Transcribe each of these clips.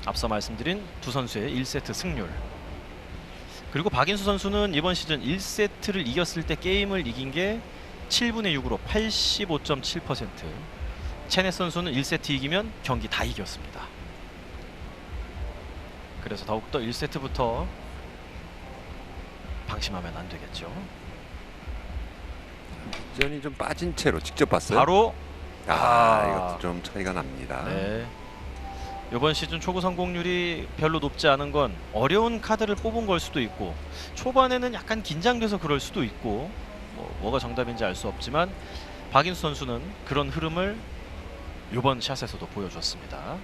앞서 말씀드린 두 선수의 1세트 승률. 그리고 박인수 선수는 이번 시즌 1세트를 이겼을 때 게임을 이긴 게 7분의 6으로 85.7%. 체넷 선수는 1세트 이기면 경기 다 이겼습니다. 그래서 더욱더 1세트부터 방심하면 안 되겠죠. 전이 좀 빠진 채로 직접 봤어요. 바로 이것도 좀 차이가 납니다. 네. 이번 시즌 초구 성공률이 별로 높지 않은 건 어려운 카드를 뽑은 걸 수도 있고 초반에는 약간 긴장돼서 그럴 수도 있고 뭐가 정답인지 알 수 없지만 박인수 선수는 그런 흐름을 이번 샷에서도 보여줬습니다.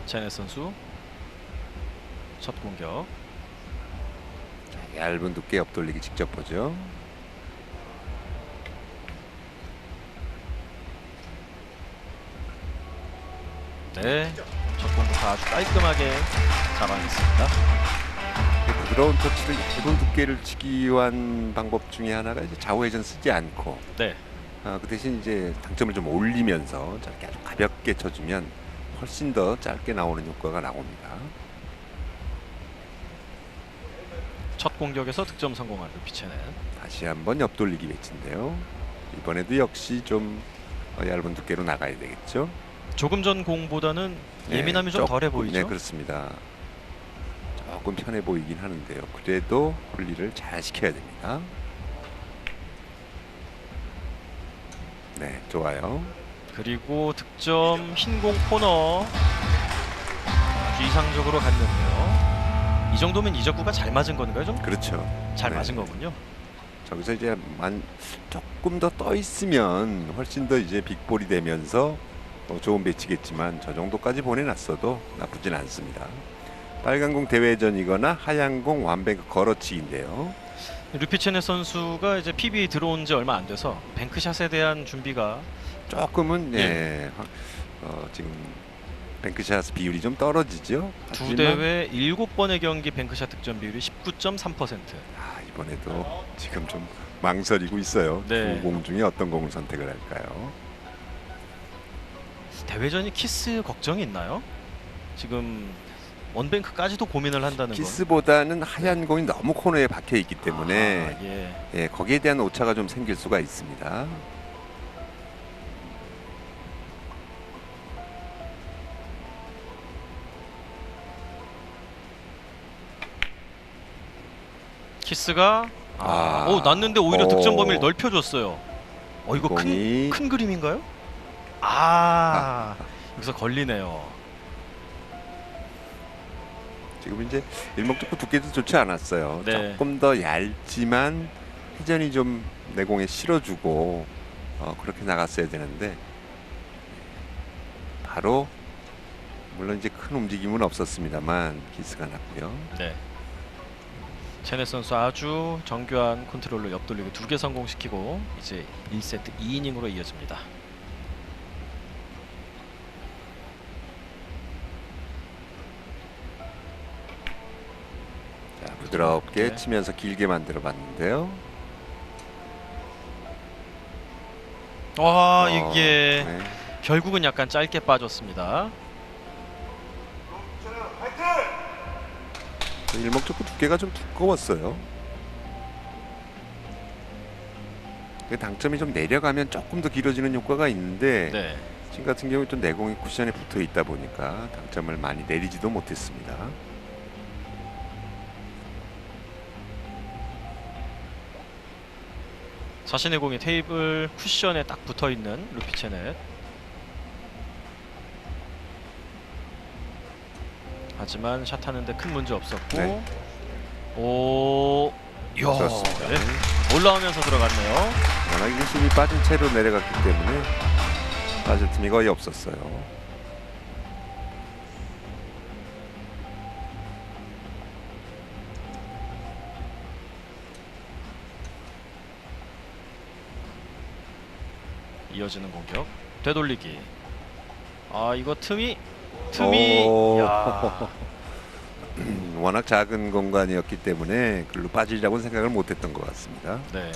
체넷 선수 첫 공격. 얇은 두께 옆돌리기 직접 보죠. 네, 첫 공부터 아주 깔끔하게 잡아냈습니다. 부드러운 터치를 얇은 두께를 치기 위한 방법 중에 하나가 이제 좌우회전 쓰지 않고 네, 그 대신 이제 당점을 좀 올리면서 저렇게 아주 가볍게 쳐주면 훨씬 더 짧게 나오는 효과가 나옵니다. 첫 공격에서 득점 성공한 루피체넷. 다시 한번 옆돌리기 배치인데요. 이번에도 역시 좀 얇은 두께로 나가야 되겠죠. 조금 전 공보다는 예민함이 좀 덜해 보이죠? 네, 그렇습니다. 조금 편해 보이긴 하는데요. 그래도 분리를 잘 시켜야 됩니다. 네, 좋아요. 그리고 득점 흰공 코너 아주 이상적으로 갔는데요. 이 정도면 이적구가 잘 맞은 건가요? 좀 그렇죠. 잘 네. 맞은 거군요. 저기서 이제 조금 더 떠 있으면 훨씬 더 이제 빅볼이 되면서 좋은 배치겠지만 저 정도까지 보내놨어도 나쁘진 않습니다. 빨간 공 대회전이거나 하얀 공 완뱅크 걸어치기인데요. 루피체넷 선수가 이제 PBA 들어온 지 얼마 안 돼서 뱅크샷에 대한 준비가 조금은 지금 뱅크샷 비율이 좀 떨어지죠. 두 대회 7번의 경기 뱅크샷 득점 비율이 19.3%. 이번에도 지금 좀 망설이고 있어요. 네. 두 공 중에 어떤 공을 선택을 할까요? 대회전이 키스 걱정이 있나요? 지금 원뱅크까지도 고민을 한다는 건. 키스보다는 하얀 공이 너무 코너에 박혀 있기 때문에 예. 거기에 대한 오차가 좀 생길 수가 있습니다. 키스가 났는데 오히려 득점 범위를 넓혀줬어요. 이거 공이 큰 그림인가요? 여기서 걸리네요. 지금 이제 일목적구 두께도 좋지 않았어요. 네. 조금 더 얇지만 회전이 좀 내공에 실어주고 그렇게 나갔어야 되는데 바로 물론 이제 큰 움직임은 없었습니다만 키스가 났고요. 네. 체넷 선수 아주 정교한 컨트롤로 옆돌리기 2개 성공시키고 이제 1세트 2이닝으로 이어집니다. 자, 부드럽게 네. 치면서 길게 만들어 봤는데요. 이게 네. 결국은 약간 짧게 빠졌습니다. 일목적구 두께가 좀 두꺼웠어요. 당점이 좀 내려가면 조금 더 길어지는 효과가 있는데 네. 지금 같은 경우 또 내공이 쿠션에 붙어 있다 보니까 당점을 많이 내리지도 못했습니다. 자신의 공이 테이블 쿠션에 딱 붙어 있는 루피체넷. 하지만 샷하는데 큰 문제 없었고. 네. 이야, 좋습니다. 네. 올라오면서 들어갔네요. 워낙 힘이 빠진 채로 내려갔기 때문에 빠질 틈이 거의 없었어요. 이어지는 공격. 되돌리기. 이거 틈이. 오. 야. 워낙 작은 공간이었기 때문에 글로 빠지리라고는 생각을 못했던 것 같습니다. 네.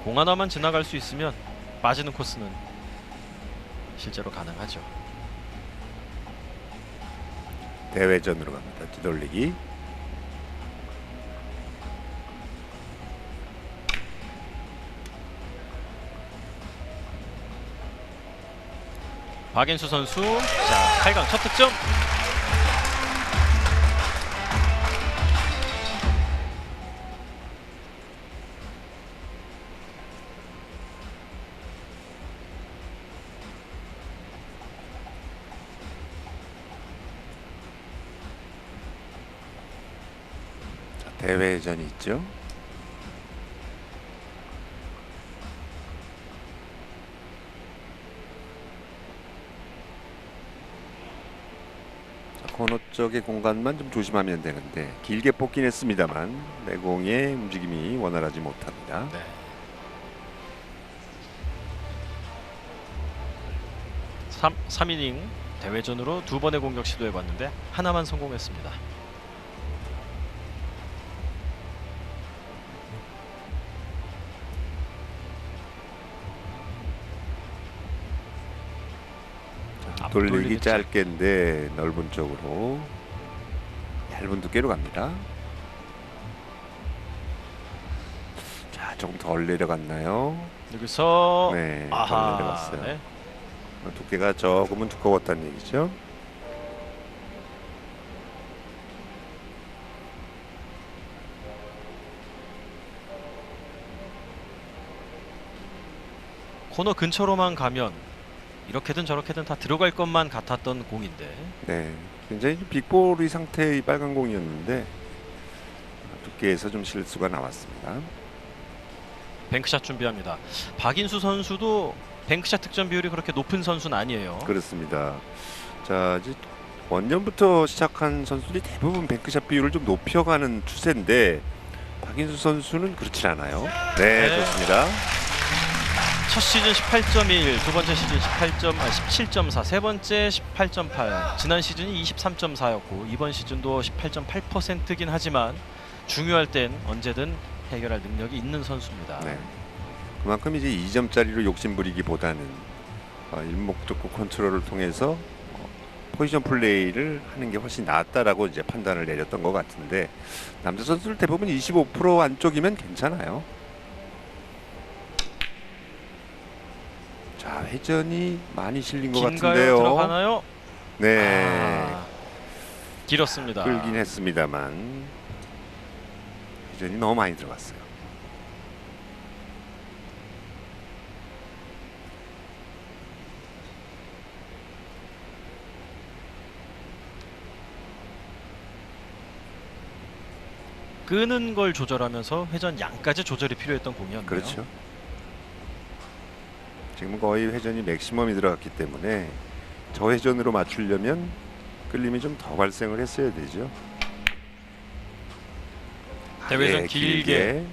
공 하나만 지나갈 수 있으면 빠지는 코스는 실제로 가능하죠. 대회전으로 갑니다. 뒤돌리기. 박인수 선수, 자 8강 첫 득점. 대회전이 있죠. 자, 코너 쪽의 공간만 좀 조심하면 되는데 길게 뽑긴 했습니다만 내공의 움직임이 원활하지 못합니다. 네. 삼 이닝 대회전으로 두 번의 공격 시도해봤는데 하나만 성공했습니다. 돌리기 돌리겠죠. 짧게인데 넓은 쪽으로 얇은 두께로 갑니다. 자, 조금 덜 내려갔나요? 여기서 네, 덜 아하, 내려갔어요. 네. 두께가 조금은 두꺼웠다는 얘기죠. 코너 근처로만 가면 이렇게든 저렇게든 다 들어갈 것만 같았던 공인데 네, 굉장히 빅볼의 상태의 빨간 공이었는데 두께에서 좀 실수가 나왔습니다. 뱅크샷 준비합니다. 박인수 선수도 뱅크샷 득점 비율이 그렇게 높은 선수는 아니에요. 그렇습니다. 자, 이제 원년부터 시작한 선수들이 대부분 뱅크샷 비율을 좀 높여가는 추세인데 박인수 선수는 그렇지 않아요. 네, 네. 좋습니다. 첫 시즌 18.1, 두 번째 시즌 17.4, 세 번째 18.8, 지난 시즌이 23.4였고 이번 시즌도 18.8%긴 하지만 중요할 땐 언제든 해결할 능력이 있는 선수입니다. 네. 그만큼 이제 2점짜리로 욕심부리기보다는 일목적고 컨트롤을 통해서 포지션 플레이를 하는 게 훨씬 낫다라고 이제 판단을 내렸던 것 같은데 남자 선수들 대부분 25% 안쪽이면 괜찮아요. 자, 회전이 많이 실린 것 긴가요? 같은데요. 들어가나요? 네, 아, 길었습니다. 끌긴 했습니다만 회전이 너무 많이 들어갔어요. 끄는 걸 조절하면서 회전 양까지 조절이 필요했던 공이었네요. 그렇죠. 지금 거의 회전이 맥시멈이 들어갔기 때문에 저 회전으로 맞추려면 끌림이 좀 더 발생을 했어야 되죠. 대회전 예, 길게.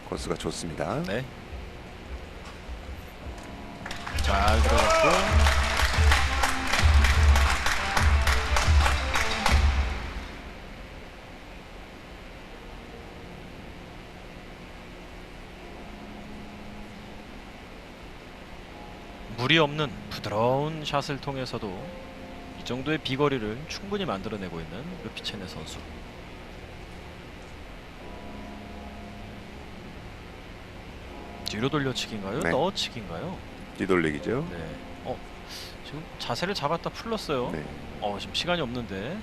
코스가 좋습니다. 네. 잘 들어갔고 무리 없는 부드러운 샷을 통해서도 이 정도의 비거리를 충분히 만들어내고 있는 르피체네 선수. 뒤로 돌려치기인가요? 네. 넣어치기인가요? 뒤돌리기죠. 네. 지금 자세를 잡았다 풀렀어요. 네. 지금 시간이 없는데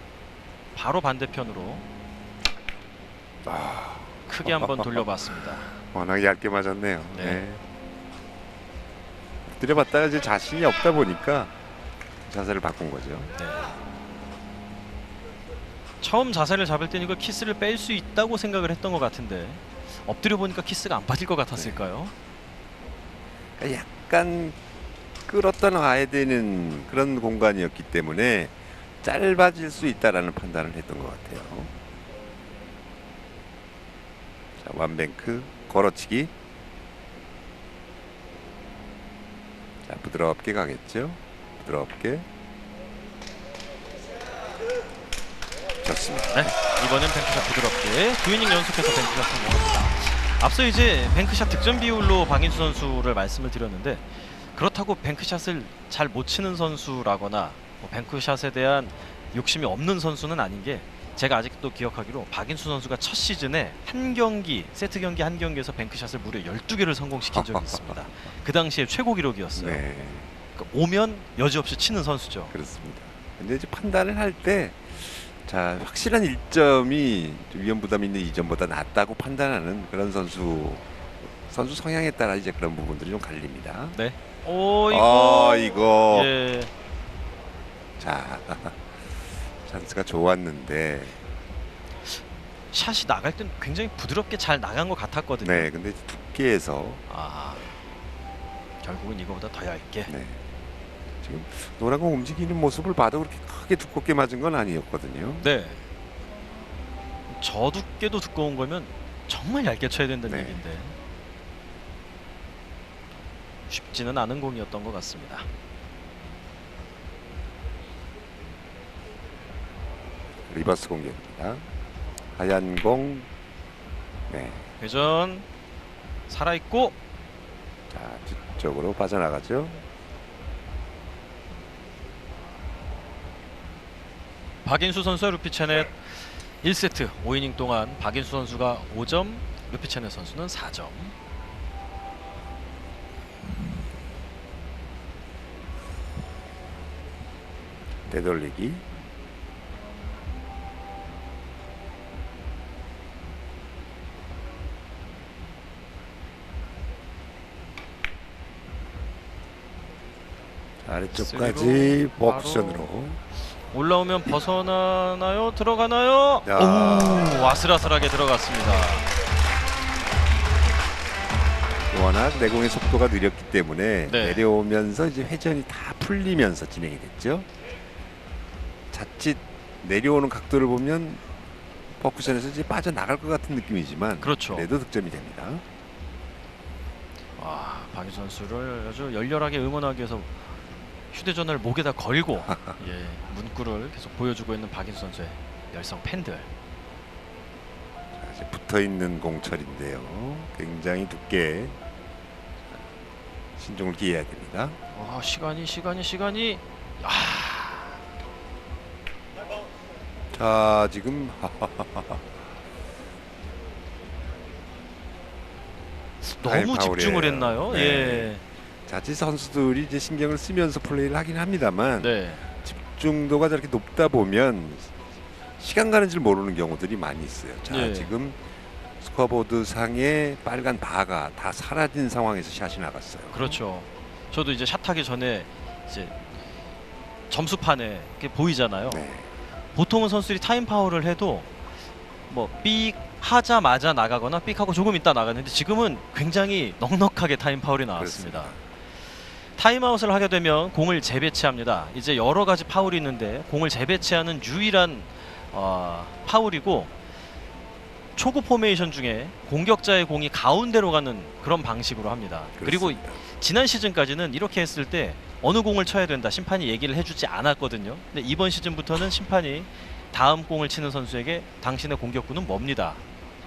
바로 반대편으로 크게 한번 돌려봤습니다. 워낙 얇게 맞았네요. 네. 네. 들여봤다가 이제 자신이 없다 보니까 자세를 바꾼 거죠. 네. 처음 자세를 잡을 때는 이걸 키스를 뺄 수 있다고 생각을 했던 것 같은데 엎드려 보니까 키스가 안 빠질 것 같았을까요? 그러니까 약간 끌었다 놔야 되는 그런 공간이었기 때문에 짧아질 수 있다라는 판단을 했던 것 같아요. 자, 완뱅크 걸어치기. 자, 부드럽게 가겠죠. 부드럽게. 좋습니다. 네, 이번엔 뱅크샷 부드럽게 9이닝 연속해서 뱅크샷 성공합니다. 앞서 이제 뱅크샷 득점 비율로 박인수 선수를 말씀을 드렸는데, 그렇다고 뱅크샷을 잘 못 치는 선수라거나 뭐 뱅크샷에 대한 욕심이 없는 선수는 아닌 게, 제가 아직도 기억하기로 박인수 선수가 첫 시즌에 한 경기, 세트 경기 한 경기에서 뱅크샷을 무려 12개를 성공시킨 적이 있습니다. 그 당시에 최고 기록이었어요. 네, 그러니까 오면 여지없이 치는 선수죠. 그렇습니다. 근데 이제 판단을 할 때, 자, 확실한 1점이 위험 부담 있는 2점보다 낫다고 판단하는 그런 선수 성향에 따라 이제 그런 부분들이 좀 갈립니다. 네. 이거. 이거. 예. 자, 찬스가 좋았는데, 샷이 나갈 땐 굉장히 부드럽게 잘 나간 것 같았거든요. 네, 근데 이제 두께에서, 결국은 이거보다 더 얇게. 네, 지금 노란 공 움직이는 모습을 봐도 그렇게 크게 두껍게 맞은 건 아니었거든요. 네. 저 두께도 두꺼운 거면 정말 얇게 쳐야 된다는 네. 얘기인데 쉽지는 않은 공이었던 것 같습니다. 리버스 공격입니다. 하얀 공, 네, 회전 살아있고, 자, 뒤쪽으로 빠져나가죠. 박인수 선수와 루피체넷 1세트 5이닝 동안 박인수 선수가 5점, 루피체넷 선수는 4점. 되돌리기. 아래쪽까지 바로 옵션으로. 올라오면 벗어나나요? 들어가나요? 야. 오, 아슬아슬하게 들어갔습니다. 워낙 내공의 속도가 느렸기 때문에 네. 내려오면서 이제 회전이 다 풀리면서 진행이 됐죠. 자칫 내려오는 각도를 보면 퍼쿠션에서 이제 빠져나갈 것 같은 느낌이지만, 그렇죠. 그래도 득점이 됩니다. 박인수 선수를 아주 열렬하게 응원하기 위해서 휴대전화를 목에다 걸고 예, 문구를 계속 보여주고 있는 박인수 선수의 열성 팬들. 자, 이제 붙어있는 공철인데요. 굉장히 두께, 신중을 기해야 됩니다. 시간이. 자, 지금 너무 집중을 파울이에요. 했나요? 네. 예. 자칫 선수들이 이제 신경을 쓰면서 플레이를 하긴 합니다만, 네. 집중도가 저렇게 높다 보면 시간 가는 줄 모르는 경우들이 많이 있어요. 자, 예. 지금 스코어보드 상에 빨간 바가 다 사라진 상황에서 샷이 나갔어요. 그렇죠. 저도 이제 샷하기 전에 이제 점수판에 이렇게 보이잖아요. 네. 보통은 선수들이 타임 파울을 해도 뭐 삑 하자마자 나가거나 삑 하고 조금 있다 나가는데, 지금은 굉장히 넉넉하게 타임 파울이 나왔습니다. 그렇습니다. 타임아웃을 하게 되면 공을 재배치합니다. 이제 여러 가지 파울이 있는데 공을 재배치하는 유일한 파울이고, 초구 포메이션 중에 공격자의 공이 가운데로 가는 그런 방식으로 합니다. 그리고 그렇습니다. 지난 시즌까지는 이렇게 했을 때 어느 공을 쳐야 된다 심판이 얘기를 해주지 않았거든요. 근데 이번 시즌부터는 심판이 다음 공을 치는 선수에게 당신의 공격구는 뭡니다,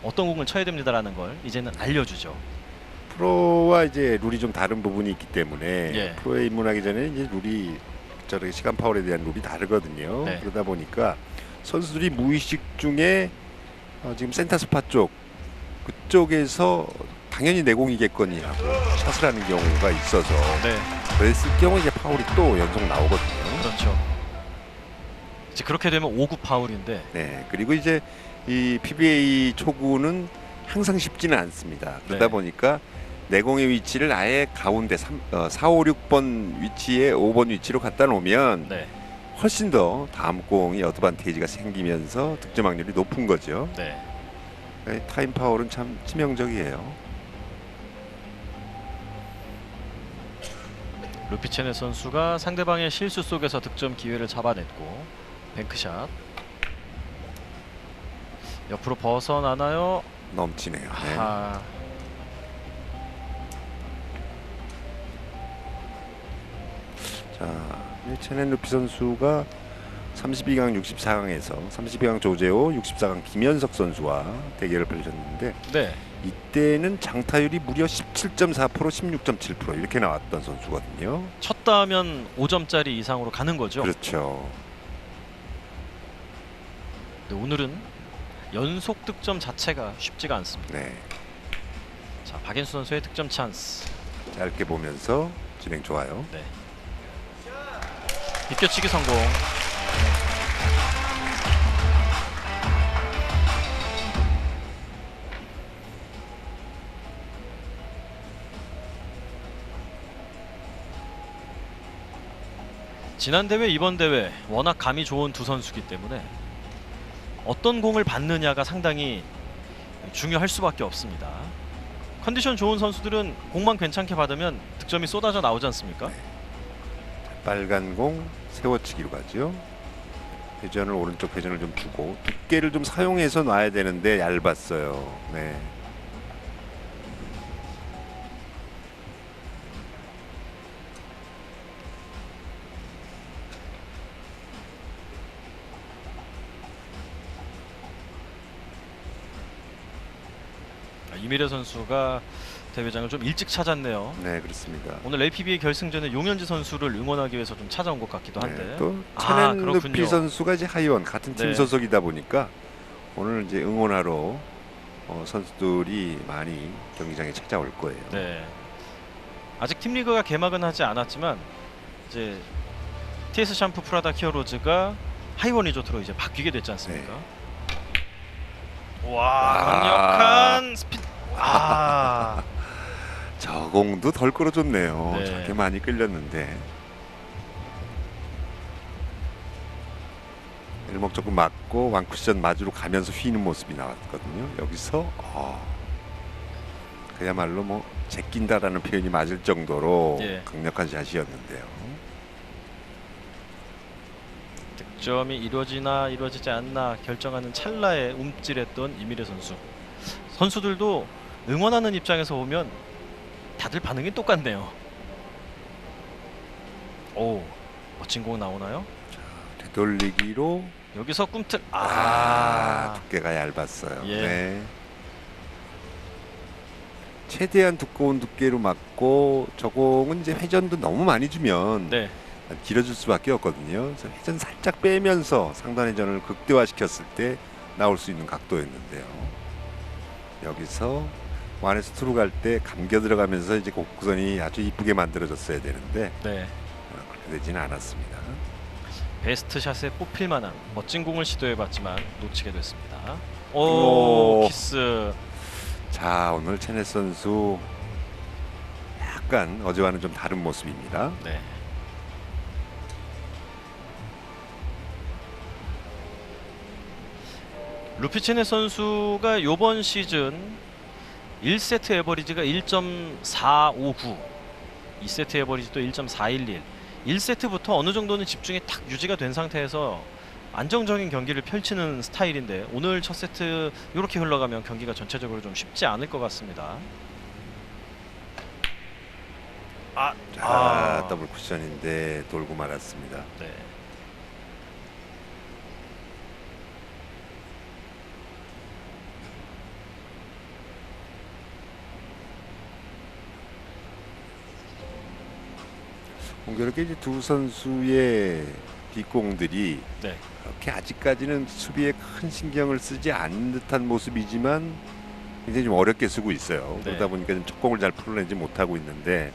어떤 공을 쳐야 됩니다라는 걸 이제는 알려주죠. 프로와 이제 룰이 좀 다른 부분이 있기 때문에, 예. 프로에 입문하기 전에 이제 룰이 저렇게 시간 파울에 대한 룰이 다르거든요. 네. 그러다 보니까 선수들이 무의식 중에 지금 센터 스팟 쪽, 그쪽에서 당연히 내공이겠거니 하고 샷을 하는 경우가 있어서, 네, 그랬을 경우 이제 파울이 또 연속 나오거든요. 그렇죠. 이제 그렇게 되면 5구 파울인데, 네, 그리고 이제 이 PBA 초구는 항상 쉽지는 않습니다. 그러다 네. 보니까 내공의 위치를 아예 가운데 4, 5, 6번 위치에 5번 위치로 갖다 놓으면 네, 훨씬 더 다음 공이 어드밴티지가 생기면서 득점 확률이 높은 거죠. 네. 네, 타임 파울은 참 치명적이에요. 루피체네 선수가 상대방의 실수 속에서 득점 기회를 잡아냈고, 뱅크샷 옆으로 벗어나나요? 넘치네요. 네. 아, 자, 이 체넨 루피 선수가 32강, 64강에서 32강 조재호, 64강 김현석 선수와 대결을 펼쳤는데 네. 이때는 장타율이 무려 17.4%, 16.7% 이렇게 나왔던 선수거든요. 쳤다 하면 5점짜리 이상으로 가는 거죠. 그렇죠. 근데 오늘은 연속 득점 자체가 쉽지가 않습니다. 네, 자, 박인수 선수의 득점 찬스. 짧게 보면서 진행 좋아요. 네. 비껴치기 성공. 지난 대회 이번 대회 워낙 감이 좋은 두 선수기 때문에 어떤 공을 받느냐가 상당히 중요할 수밖에 없습니다. 컨디션 좋은 선수들은 공만 괜찮게 받으면 득점이 쏟아져 나오지 않습니까? 빨간 공 세워치기로 가죠. 회전을 오른쪽 회전을 좀 주고 두께를 좀 사용해서 놔야 되는데 얇았어요. 네. 이미래 선수가 대회장을 좀 일찍 찾았네요. 네, 그렇습니다. 오늘 APBA 결승전에 용현지 선수를 응원하기 위해서 좀 찾아온 것 같기도 한데. 네, 또 아, 체넨 루피 그렇군요. 선수가 이제 하이원 같은 팀 네. 소속이다 보니까 오늘 이제 응원하러 선수들이 많이 경기장에 찾아올 거예요. 네. 아직 팀 리그가 개막은 하지 않았지만 이제 TS 샴푸 프라다 히어로즈가 하이원 리조트로 이제 바뀌게 됐지 않습니까? 와, 강력한 스피드. 아. 저 공도 덜 끌어줬네요. 네. 저렇게 많이 끌렸는데 일목 조금 맞고 완쿠션 맞으러 가면서 휘는 모습이 나왔거든요. 여기서 그야말로 뭐 제낀다라는 표현이 맞을 정도로 예. 강력한 샷이었는데요. 득점이 이루어지나 이루어지지 않나 결정하는 찰나에 움찔했던 이미래 선수. 선수들도 응원하는 입장에서 보면 다들 반응이 똑같네요. 오, 멋진 공 나오나요? 되돌리기로 여기서 꿈틀. 두께가 얇았어요. 예. 네. 최대한 두꺼운 두께로 맞고 저 공은 이제 회전도 너무 많이 주면 네. 길어질 수밖에 없거든요. 그래서 회전 살짝 빼면서 상단 회전을 극대화시켰을 때 나올 수 있는 각도였는데요. 여기서 완에서 투로 갈 때 감겨 들어가면서 이제 곡선이 아주 이쁘게 만들어졌어야 되는데 네. 그렇게 되지는 않았습니다. 베스트 샷에 뽑힐 만한 멋진 공을 시도해봤지만 놓치게 됐습니다. 오, 키스. 자, 오늘 체넷 선수 약간 어제와는 좀 다른 모습입니다. 네. 루피체네 선수가 이번 시즌 1세트 에버리지가 1.459, 2세트 에버리지도 1.411. 1세트부터 어느 정도는 집중이 탁 유지가 된 상태에서 안정적인 경기를 펼치는 스타일인데 오늘 첫 세트 이렇게 흘러가면 경기가 전체적으로 좀 쉽지 않을 것 같습니다. 더블 쿠션인데 돌고 말았습니다. 네. 공교롭게 이제 두 선수의 뒷공들이 네. 그렇게 아직까지는 수비에 큰 신경을 쓰지 않는 듯한 모습이지만 굉장히 좀 어렵게 쓰고 있어요. 네. 그러다 보니까 좀 첫 공을 잘 풀어내지 못하고 있는데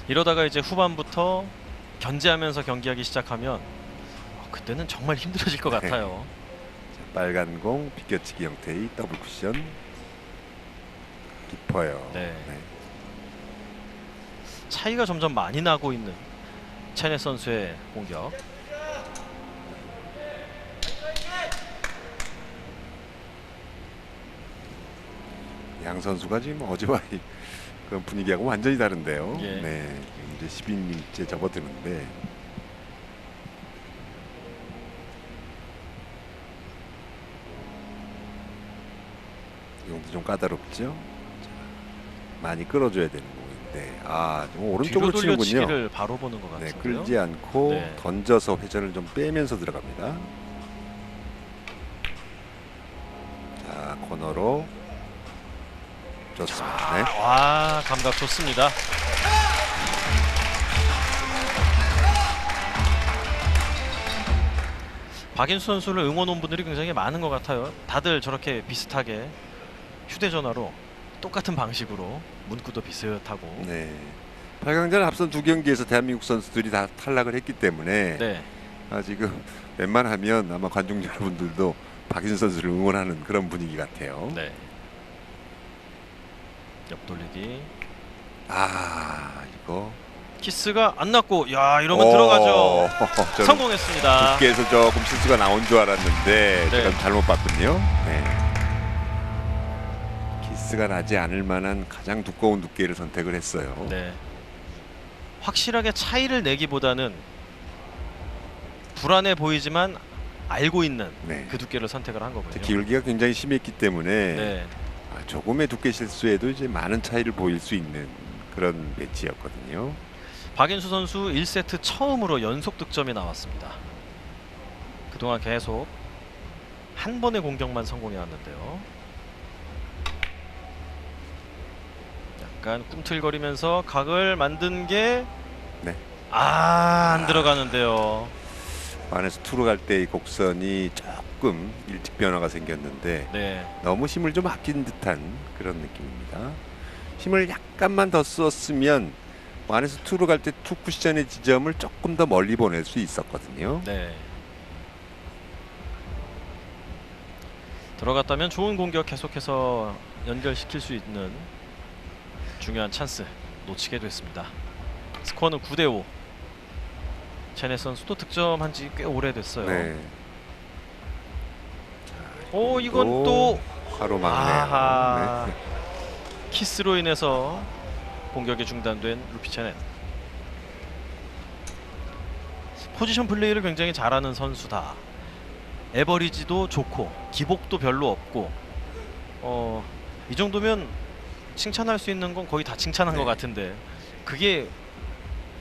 이러다가 이제 후반부터 견제하면서 경기하기 시작하면 그때는 정말 힘들어질 것 네. 같아요. 자, 빨간 공 비껴치기 형태의 더블 쿠션 깊어요. 네. 차이가 점점 많이 나고 있는 체네 선수의 공격. 양 선수가 지금 어제와 그 분위기하고 완전히 다른데요. 예. 네, 이제 12인째 접어드는데 이용도 좀 까다롭죠. 자, 많이 끌어줘야 되는 공인데 좀 뒤로 오른쪽으로 치는군요. 돌려치기를 바로 보는 것 네, 같은데요. 끌지 않고 네. 던져서 회전을 좀 빼면서 들어갑니다. 자, 코너로 좋습니다. 네. 와, 감각 좋습니다. 박인수 선수를 응원한 분들이 굉장히 많은 것 같아요. 다들 저렇게 비슷하게 휴대전화로 똑같은 방식으로 문구도 비슷하고. 네. 8강전 앞선 두 경기에서 대한민국 선수들이 다 탈락을 했기 때문에 네. 지금 웬만하면 아마 관중 여러분들도 박인수 선수를 응원하는 그런 분위기 같아요. 네. 옆돌리기. 이거 키스가 안 났고, 야, 이러면 들어가죠. 저는 성공했습니다. 두께에서 조금 실수가 나온 줄 알았는데 네. 제가 잘못 봤군요. 네. 키스가 나지 않을 만한 가장 두꺼운 두께를 선택을 했어요. 네. 확실하게 차이를 내기보다는 불안해 보이지만 알고 있는 네. 그 두께를 선택을 한 거군요. 기울기가 굉장히 심했기 때문에 네. 조금의 두께 실수에도 이제 많은 차이를 보일 수 있는 그런 매치였거든요. 박인수 선수 1세트 처음으로 연속 득점이 나왔습니다. 그동안 계속 한 번의 공격만 성공해 왔는데요. 약간 꿈틀거리면서 각을 만든 게 네. 안 들어가는데요. 안에서 투로 갈 때 이 곡선이 조금 일찍 변화가 생겼는데 네. 너무 힘을 좀 아낀 듯한 그런 느낌입니다. 힘을 약간만 더 썼으면 안에서 투로 갈 때 투 쿠션의 지점을 조금 더 멀리 보낼 수 있었거든요. 네. 들어갔다면 좋은 공격 계속해서 연결시킬 수 있는 중요한 찬스 놓치게 됐습니다. 스코어는 9대5. 체네 선수도 득점한 지 꽤 오래됐어요. 네. 오, 이건 또 가로막네요. 네. 키스로 인해서 공격이 중단된 루피 체넷. 포지션 플레이를 굉장히 잘하는 선수다. 에버리지도 좋고 기복도 별로 없고 이 정도면 칭찬할 수 있는 건 거의 다 칭찬한 네. 것 같은데 그게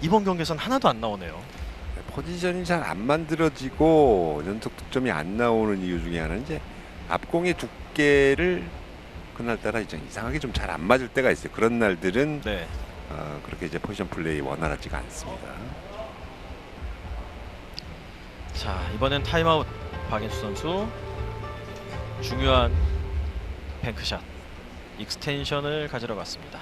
이번 경기에선 하나도 안 나오네요. 포지션이 잘 안 만들어지고 연속 득점이 안 나오는 이유 중에 하나는 이제 앞공의 두께를 그날따라 이제 이상하게 좀 잘 안 맞을 때가 있어요. 그런 날들은 네. 그렇게 이제 포지션 플레이 원활하지가 않습니다. 자, 이번엔 타임아웃. 박인수 선수 중요한 뱅크샷 익스텐션을 가지러 갔습니다.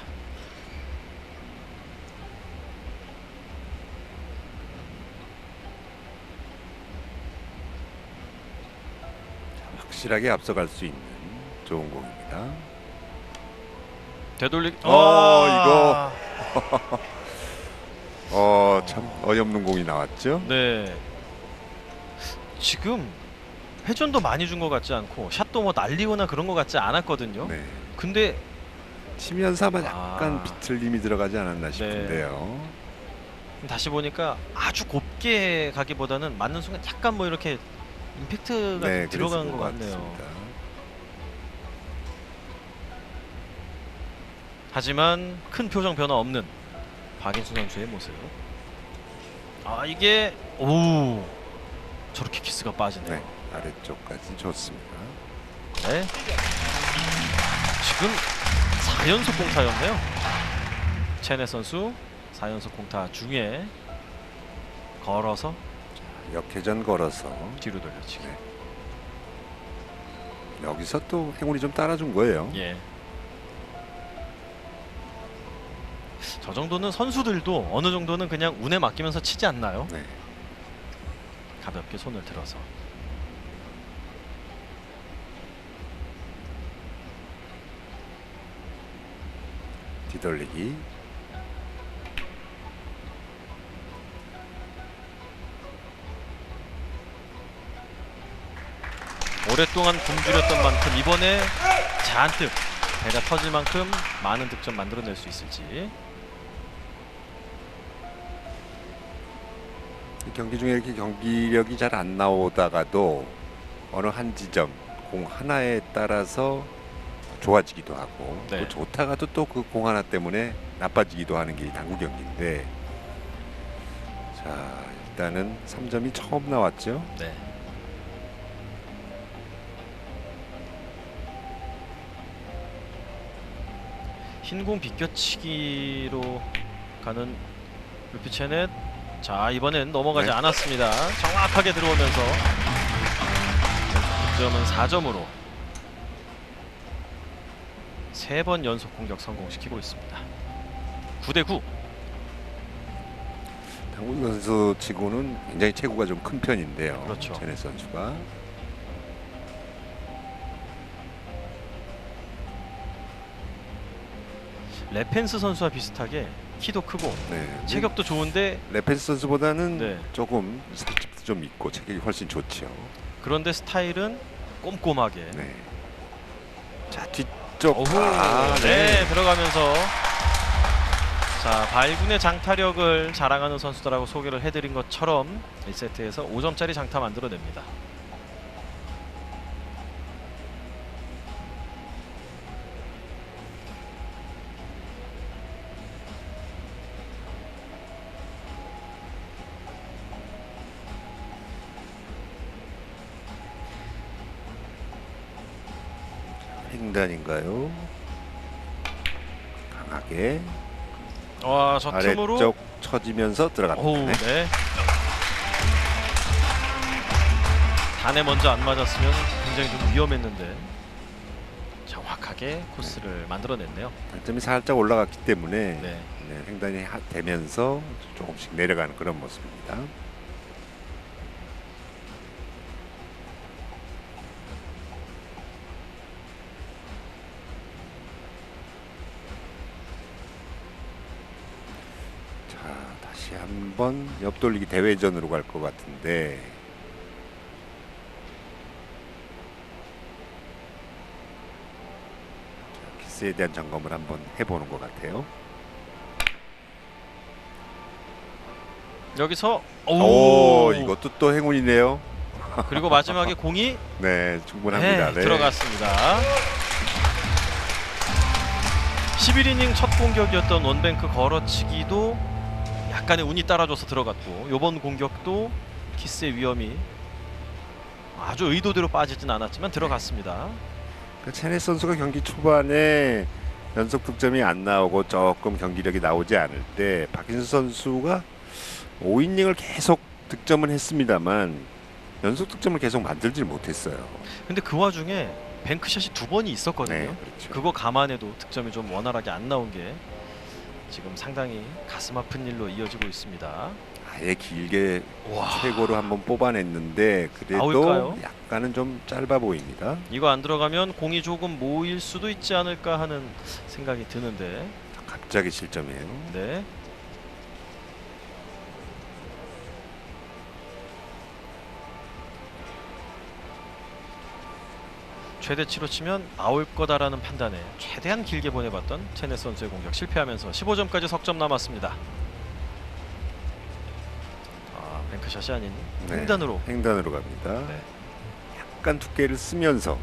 확실하게 앞서갈 수 있는 좋은 공입니다. 되돌리기. 이거 참 어이없는 공이 나왔죠. 네. 지금 회전도 많이 준 것 같지 않고 샷도 뭐 날리거나 그런 것 같지 않았거든요. 네. 근데 치면서만 약간 비틀림이 들어가지 않았나 싶은데요. 다시 보니까 아주 곱게 가기보다는 맞는 순간 약간 뭐 이렇게 임팩트가 네, 들어간 그랬을 것 같네요. 같습니다. 하지만 큰 표정 변화 없는 박인수 선수의 모습. 이게 저렇게 키스가 빠지네요. 네, 아래쪽까지 좋습니다. 네. 지금 4연속 공타였네요. 체네 선수 4연속 공타 중에 걸어서 역회전 걸어서 뒤로 돌려치기. 네. 여기서 또 행운이 좀 따라준 거예요. 예. 저 정도는 선수들도 어느 정도는 그냥 운에 맡기면서 치지 않나요? 네. 가볍게 손을 들어서. 뒤돌리기. 오랫동안 굶주렸던 만큼 이번에 잔뜩 배가 터질 만큼 많은 득점 만들어낼 수 있을지. 경기 중에 이렇게 경기력이 잘 안 나오다가도 어느 한 지점 공 하나에 따라서 좋아지기도 하고 네. 또 좋다가도 또 그 공 하나 때문에 나빠지기도 하는 게 당구 경기인데 자 일단은 3점이 처음 나왔죠. 네. 흰공 비껴치기로 가는 루피체넷. 자 이번엔 넘어가지 네. 않았습니다. 정확하게 들어오면서 득점은 4점으로 3번 연속 공격 성공시키고 있습니다. 9대9. 당구 선수 치고는 굉장히 체구가 좀 큰 편인데요. 그렇죠. 제네 선수가 레펜스 선수와 비슷하게 키도 크고 네. 체격도 좋은데 레펜스 선수보다는 네. 조금 살집도 좀 있고 체격이 훨씬 좋죠. 그런데 스타일은 꼼꼼하게. 네. 자 뒤쪽 어후, 네. 들어가면서 자 발군의 장타력을 자랑하는 선수들하고 소개를 해드린 것처럼 1세트에서 5점짜리 장타 만들어냅니다. 횡단인가요? 강하게 와, 저 틈으로 아래쪽 쳐지면서 들어갑니다. 어우, 네. 네. 단에 먼저 안 맞았으면 굉장히 좀 위험했는데 정확하게 코스를 만들어냈네요. 단점이 살짝 올라갔기 때문에 네. 네, 횡단이 되면서 조금씩 내려가는 그런 모습입니다. 자, 다시 한번 옆돌리기 대회전으로 갈 것 같은데 자, 키스에 대한 점검을 한번 해보는 것 같아요. 여기서 오, 이것도 또 행운이네요. 그리고 마지막에 공이 네, 충분합니다. 네, 들어갔습니다. 11이닝 첫 공격이었던 원뱅크 걸어치기도 약간의 운이 따라줘서 들어갔고 이번 공격도 키스의 위험이 아주 의도대로 빠지진 않았지만 들어갔습니다. 체네 선수가 경기 초반에 연속 득점이 안 나오고 조금 경기력이 나오지 않을 때 박인수 선수가 5이닝을 계속 득점은 했습니다만 연속 득점을 계속 만들질 못했어요. 근데 그 와중에 뱅크샷이 2번이 있었거든요. 네, 그렇죠. 그거 감안해도 득점이 좀 원활하게 안 나온 게 지금 상당히 가슴 아픈 일로 이어지고 있습니다. 아예 길게 와, 최고로 한번 뽑아냈는데 그래도 나올까요? 약간은 좀 짧아 보입니다. 이거 안 들어가면 공이 조금 모일 수도 있지 않을까 하는 생각이 드는데. 갑자기 실점이에요. 네. 최대치로 치면 나올 거다라는 판단에 최대한 길게 보내봤던 체네 선수의 공격 실패하면서 15점까지 석점 남았습니다. 아, 뱅크샷이 아닌 네, 횡단으로. 횡단으로 갑니다. 네. 약간 두께를 쓰면서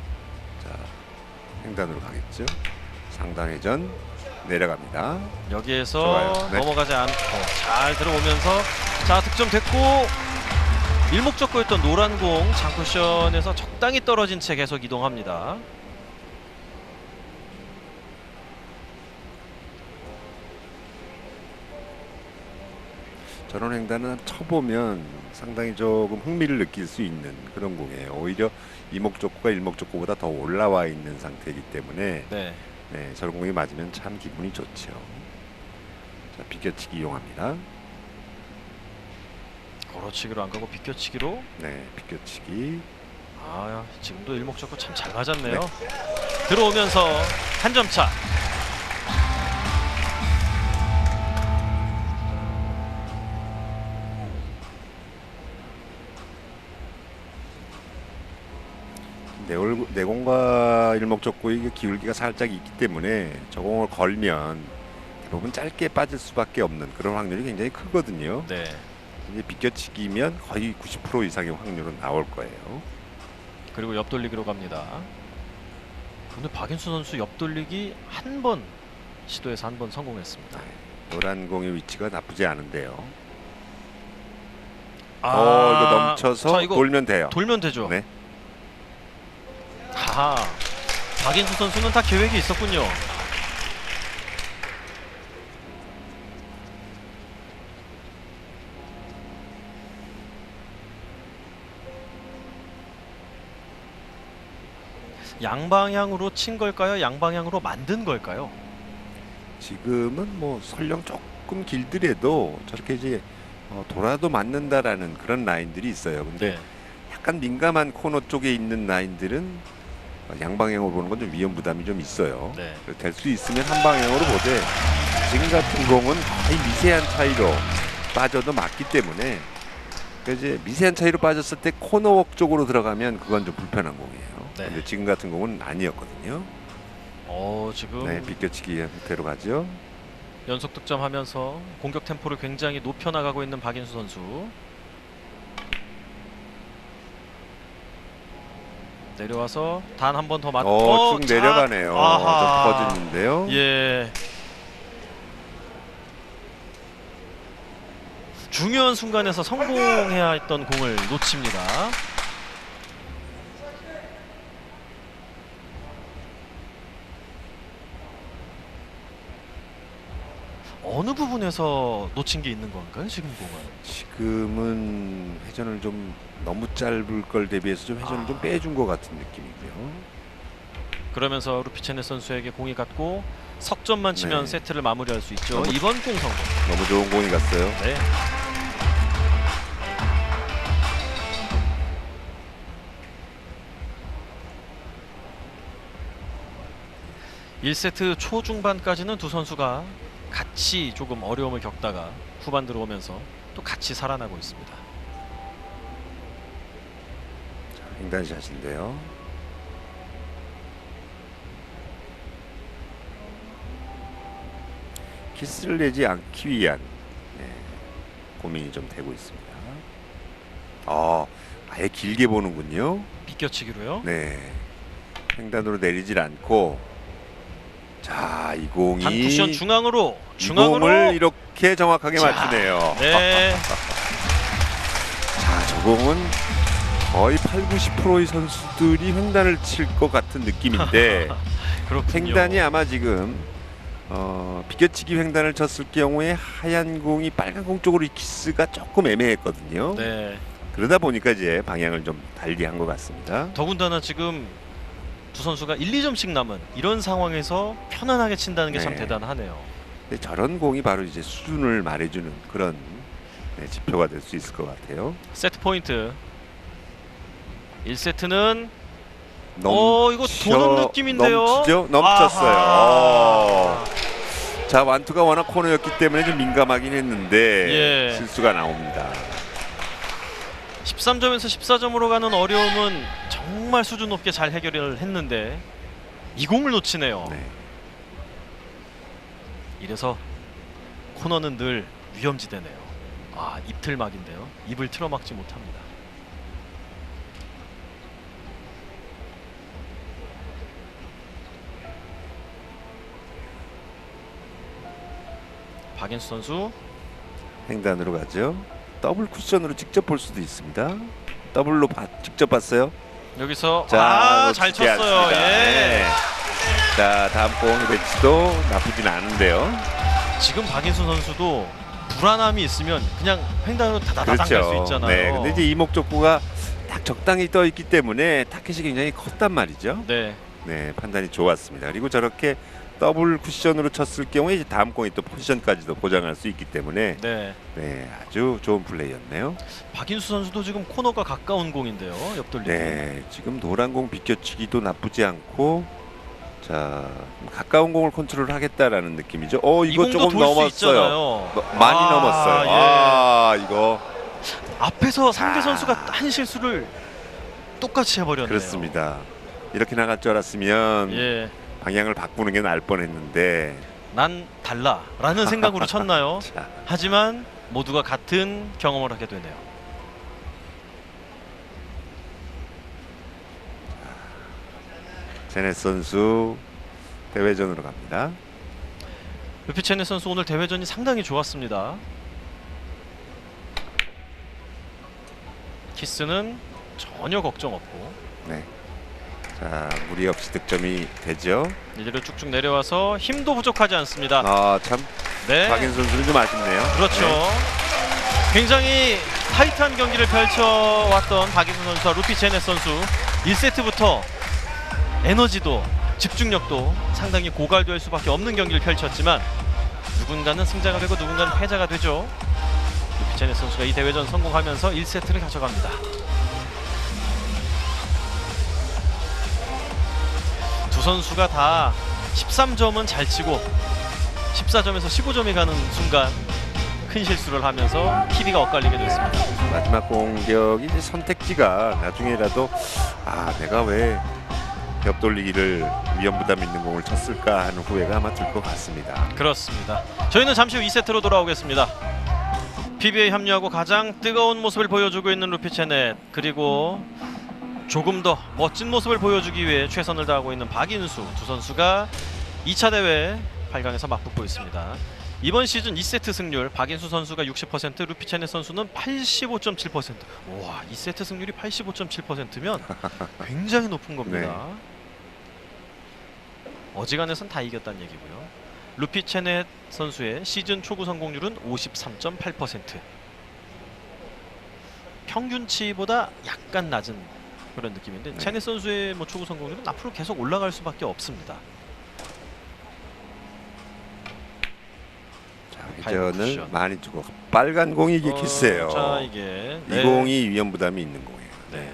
자 횡단으로 가겠죠. 상단회전 내려갑니다. 여기에서 좋아요. 네. 넘어가지 않고 잘 들어오면서 자 득점 됐고 일목적고였던 노란 공 장쿠션에서 적당히 떨어진 채 계속 이동합니다. 저런 횡단은 쳐보면 상당히 조금 흥미를 느낄 수 있는 그런 공이에요. 오히려 이목적고가 일목적고보다 더 올라와 있는 상태이기 때문에 네. 네, 저런 공이 맞으면 참 기분이 좋죠. 자, 비껴치기 이용합니다. 걸어치기로 안 가고 비껴치기로. 네, 비껴치기. 아, 지금도 일목적고 참 잘 맞았네요. 들어오면서 한 점 차. 내공과 일목적고의 기울기가 살짝 있기 때문에 저 공을 걸면 대부분 짧게 빠질 수밖에 없는 그런 확률이 굉장히 크거든요. 네. 이제 비껴치기면 거의 90% 이상의 확률은 나올 거예요. 그리고 옆돌리기로 갑니다. 근데 박인수 선수 옆돌리기 한 번 시도해서 한 번 성공했습니다. 노란 공의 위치가 나쁘지 않은데요. 아, 이거 넘쳐서 자, 이거 돌면 돼요. 돌면 되죠. 네. 하하. 박인수 선수는 다 계획이 있었군요. 양방향으로 친 걸까요? 양방향으로 만든 걸까요? 지금은 뭐 설령 조금 길더라도 저렇게 이제 돌아도 맞는다라는 그런 라인들이 있어요. 근데 네. 약간 민감한 코너 쪽에 있는 라인들은 양방향으로 보는 건 좀 위험 부담이 좀 있어요. 네. 될 수 있으면 한 방향으로 보되 지금 같은 공은 거의 미세한 차이로 빠져도 맞기 때문에 이제 미세한 차이로 빠졌을 때 코너웍 쪽으로 들어가면 그건 좀 불편한 공이에요. 네. 근데 지금 같은 공은 아니었거든요. 지금 네, 비껴치기 형태로 가죠. 연속 득점하면서 공격 템포를 굉장히 높여 나가고 있는 박인수 선수. 내려와서 단 한 번 더 맞고 쭉 내려가네요. 좀 퍼지는데요. 예. 중요한 순간에서 성공해야 했던 공을 놓칩니다. 어느 부분에서 놓친 게 있는 건가요, 지금 공은? 지금은 회전을 좀 너무 짧을 걸 대비해서 좀 회전을 좀 빼준 것 같은 느낌이고요. 그러면서 루피체네 선수에게 공이 갔고 석점만 치면 네. 세트를 마무리할 수 있죠. 이번 공 성공. 너무 좋은 공이 갔어요. 네. 1세트 초중반까지는 두 선수가 같이 조금 어려움을 겪다가 후반 들어오면서 또 같이 살아나고 있습니다. 횡단샷인데요. 키스를 내지 않기 위한 고민이 좀 되고 있습니다. 아예 길게 보는군요. 비껴치기로요. 네, 횡단으로 내리질 않고 자, 이 공이 단 쿠션 중앙으로 이 공을 이렇게 정확하게 맞추네요. 네. 자, 저 공은 거의 80~90%의 선수들이 횡단을 칠 것 같은 느낌인데 그렇군요. 횡단이 아마 지금 비껴치기 횡단을 쳤을 경우에 하얀 공이 빨간 공 쪽으로 이 키스가 조금 애매했거든요. 네. 그러다 보니까 이제 방향을 좀 달리한 것 같습니다. 더군다나 지금 두 선수가 1~2점씩 남은 이런 상황에서 편안하게 친다는 게 참 네. 대단하네요. 근데 저런 공이 바로 이제 수준을 말해주는 그런 지표가 될 수 있을 것 같아요. 세트 포인트. 1세트는 이거 도는 느낌인데요. 넘치죠? 넘쳤어요. 자, 완투가 워낙 코너였기 때문에 좀 민감하긴 했는데 실수가 나옵니다. 13점에서 14점으로 가는 어려움은 정말 수준 높게 잘 해결을 했는데 이 공을 놓치네요. 네. 이래서 코너는 늘 위험지대네요. 입틀막인데요. 입을 틀어막지 못합니다. 박인수 선수 횡단으로 가죠. 더블 쿠션으로 직접 볼 수도 있습니다. 더블로 직접 봤어요. 여기서 자, 잘 놓치지 쳤어요. 않습니다. 예. 네. 자, 다음 공의 배치도 나쁘진 않은데요. 지금 박인수 선수도 불안함이 있으면 그냥 횡단으로 다다다당 갈 수 그렇죠. 있잖아요. 네, 근데 이제 이목적구가 딱 적당히 떠 있기 때문에 타켓이 굉장히 컸단 말이죠. 네. 네, 판단이 좋았습니다. 그리고 저렇게 더블 쿠션으로 쳤을 경우에 이제 다음 공이 또 포지션까지도 보장할 수 있기 때문에 네. 아주 좋은 플레이였네요. 박인수 선수도 지금 코너가 가까운 공인데요. 옆돌리기. 네, 지금 노란 공 비껴치기도 나쁘지 않고 자, 가까운 공을 컨트롤하겠다라는 느낌이죠. 이거 조금 넘었어요. 많이 넘었어요. 이거 앞에서 상대 선수가 한 실수를 똑같이 해버렸네요. 그렇습니다. 이렇게 나갈 줄 알았으면 예. 방향을 바꾸는 게 나을 뻔했는데 난 달라라는 생각으로 쳤나요? 자, 하지만 모두가 같은 경험을 하게 되네요. 제넷 선수 대회전으로 갑니다. 루피 체넷 선수 오늘 대회전이 상당히 좋았습니다. 키스는 전혀 걱정 없고 네. 자, 무리 없이 득점이 되죠. 이대로 쭉쭉 내려와서 힘도 부족하지 않습니다. 참 네, 박인 선수는 좀 아쉽네요. 그렇죠. 네. 굉장히 타이트한 경기를 펼쳐왔던 박인수 선수와 루피 체넷 선수 1세트부터 에너지도 집중력도 상당히 고갈될 수밖에 없는 경기를 펼쳤지만 누군가는 승자가 되고 누군가는 패자가 되죠. 루피 체넷 선수가 이 대회전 성공하면서 1세트를 가져갑니다. 두 선수가 다 13점은 잘 치고 14점에서 15점이 가는 순간 큰 실수를 하면서 PB가 엇갈리게 됐습니다. 마지막 공격이 이제 선택지가 나중에라도 내가 왜 옆돌리기를 위험 부담 있는 공을 쳤을까 하는 후회가 아마 들 것 같습니다. 그렇습니다. 저희는 잠시 후 2세트로 돌아오겠습니다. PB에 합류하고 가장 뜨거운 모습을 보여주고 있는 루피 체넷, 그리고 조금 더 멋진 모습을 보여주기 위해 최선을 다하고 있는 박인수, 두 선수가 2차 대회 8강에서 맞붙고 있습니다. 이번 시즌 2세트 승률 박인수 선수가 60%, 루피 체넷 선수는 85.7%. 와, 2세트 승률이 85.7%면 굉장히 높은 겁니다. 네. 어지간해선 다 이겼다는 얘기고요. 루피 체넷 선수의 시즌 초구 성공률은 53.8%. 평균치보다 약간 낮은 그런 느낌인데, 네. 체넷 선수의 초구 성공률은 앞으로 계속 올라갈 수밖에 없습니다. 회전을 쿠션. 많이 주고 빨간 공이 이게 키스예요. 자, 이게 이 공이 위험 부담이 있는 공이에요. 네.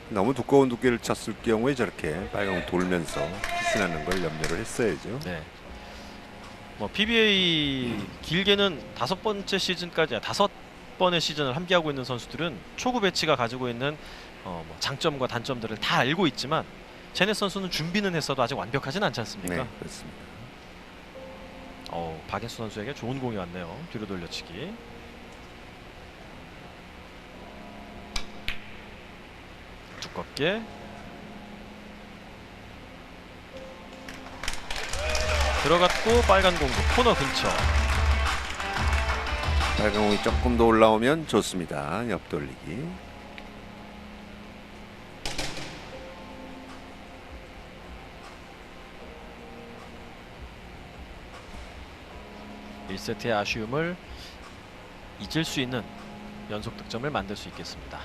너무 두꺼운 두께를 쳤을 경우에 저렇게 빨간 공 돌면서 키스나는 걸 염려를 했어야죠. 네. PBA 길게는 5번째 시즌까지 5번의 시즌을 함께하고 있는 선수들은 초구 배치가 가지고 있는 장점과 단점들을 다 알고 있지만 제넷 선수는 준비는 했어도 아직 완벽하진 않지 않습니까? 네, 그렇습니다. 박인수 선수에게 좋은 공이 왔네요. 뒤로 돌려치기. 두껍게 들어갔고 빨간 공구 코너 근처. 빨간 공이 조금 더 올라오면 좋습니다. 옆돌리기. 1세트의 아쉬움을 잊을 수 있는 연속 득점을 만들 수 있겠습니다.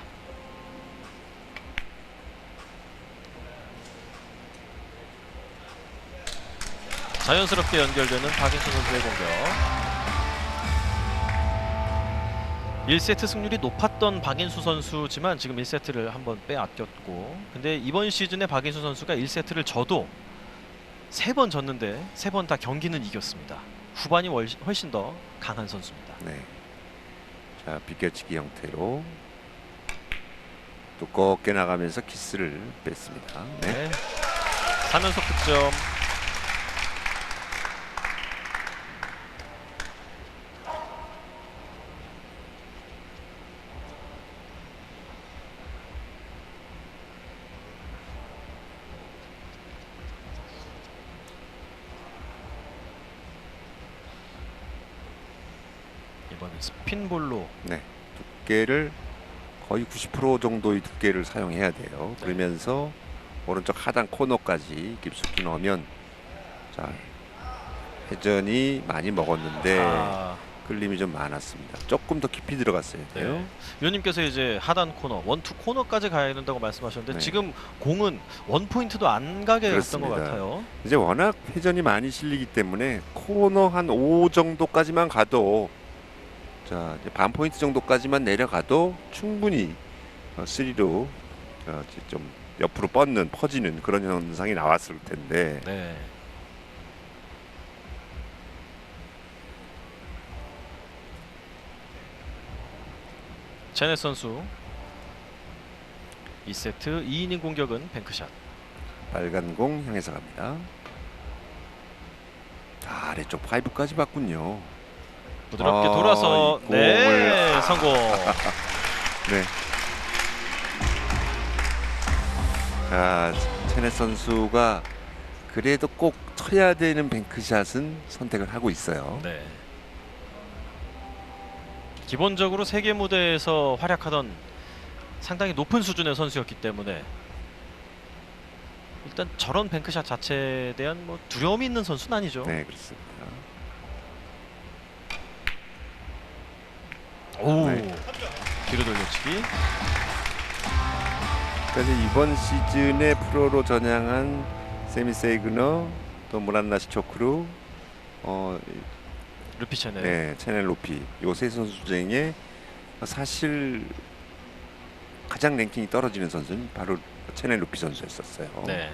자연스럽게 연결되는 박인수 선수의 공격. 1세트 승률이 높았던 박인수 선수지만 지금 1세트를 한번 빼앗겼고, 근데 이번 시즌에 박인수 선수가 1세트를 져도 3번 졌는데 3번 다 경기는 이겼습니다. 후반이 훨씬 더 강한 선수입니다. 네. 자, 비껴치기 형태로 두껍게 나가면서 키스를 뺐습니다. 네. 3연속 득점. 이번엔 스핀볼로. 네. 두께를 거의 90% 정도의 두께를 사용해야 돼요. 네. 그러면서 오른쪽 하단 코너까지 깊숙이 넣으면, 자, 회전이 많이 먹었는데 끌림이 좀 많았습니다. 조금 더 깊이 들어갔어야 돼요. 네. 위원님께서 이제 하단 코너, 원투 코너까지 가야 된다고 말씀하셨는데 네. 지금 공은 원 포인트도 안 가게 했던 것 그렇습니다. 같아요. 이제 워낙 회전이 많이 실리기 때문에 코너 한 5 정도까지만 가도, 자, 이제 반 포인트 정도까지만 내려가도 충분히 3로 좀 옆으로 뻗는, 퍼지는 그런 현상이 나왔을 텐데, 네. 제넷 선수 2세트 2이닝 공격은 뱅크샷. 빨간 공 향해서 갑니다. 아래쪽 5까지 봤군요. 부드럽게 돌아서 이 공을 성공. 네. 자, 체넷 선수가 그래도 꼭 쳐야 되는 뱅크샷은 선택을 하고 있어요. 네. 기본적으로 세계 무대에서 활약하던 상당히 높은 수준의 선수였기 때문에 일단 저런 뱅크샷 자체에 대한 뭐 두려움이 있는 선수는 아니죠. 네, 그렇습니다. 오, 네. 뒤로 돌려치기. 그래서 이번 시즌에 프로로 전향한 세미 세이그너 또 무란나시 초크루 루피 채널. 네, 채널 루피 요 세 선수 중에 사실 가장 랭킹이 떨어지는 선수는 바로 채널 루피 선수였었어요. 네.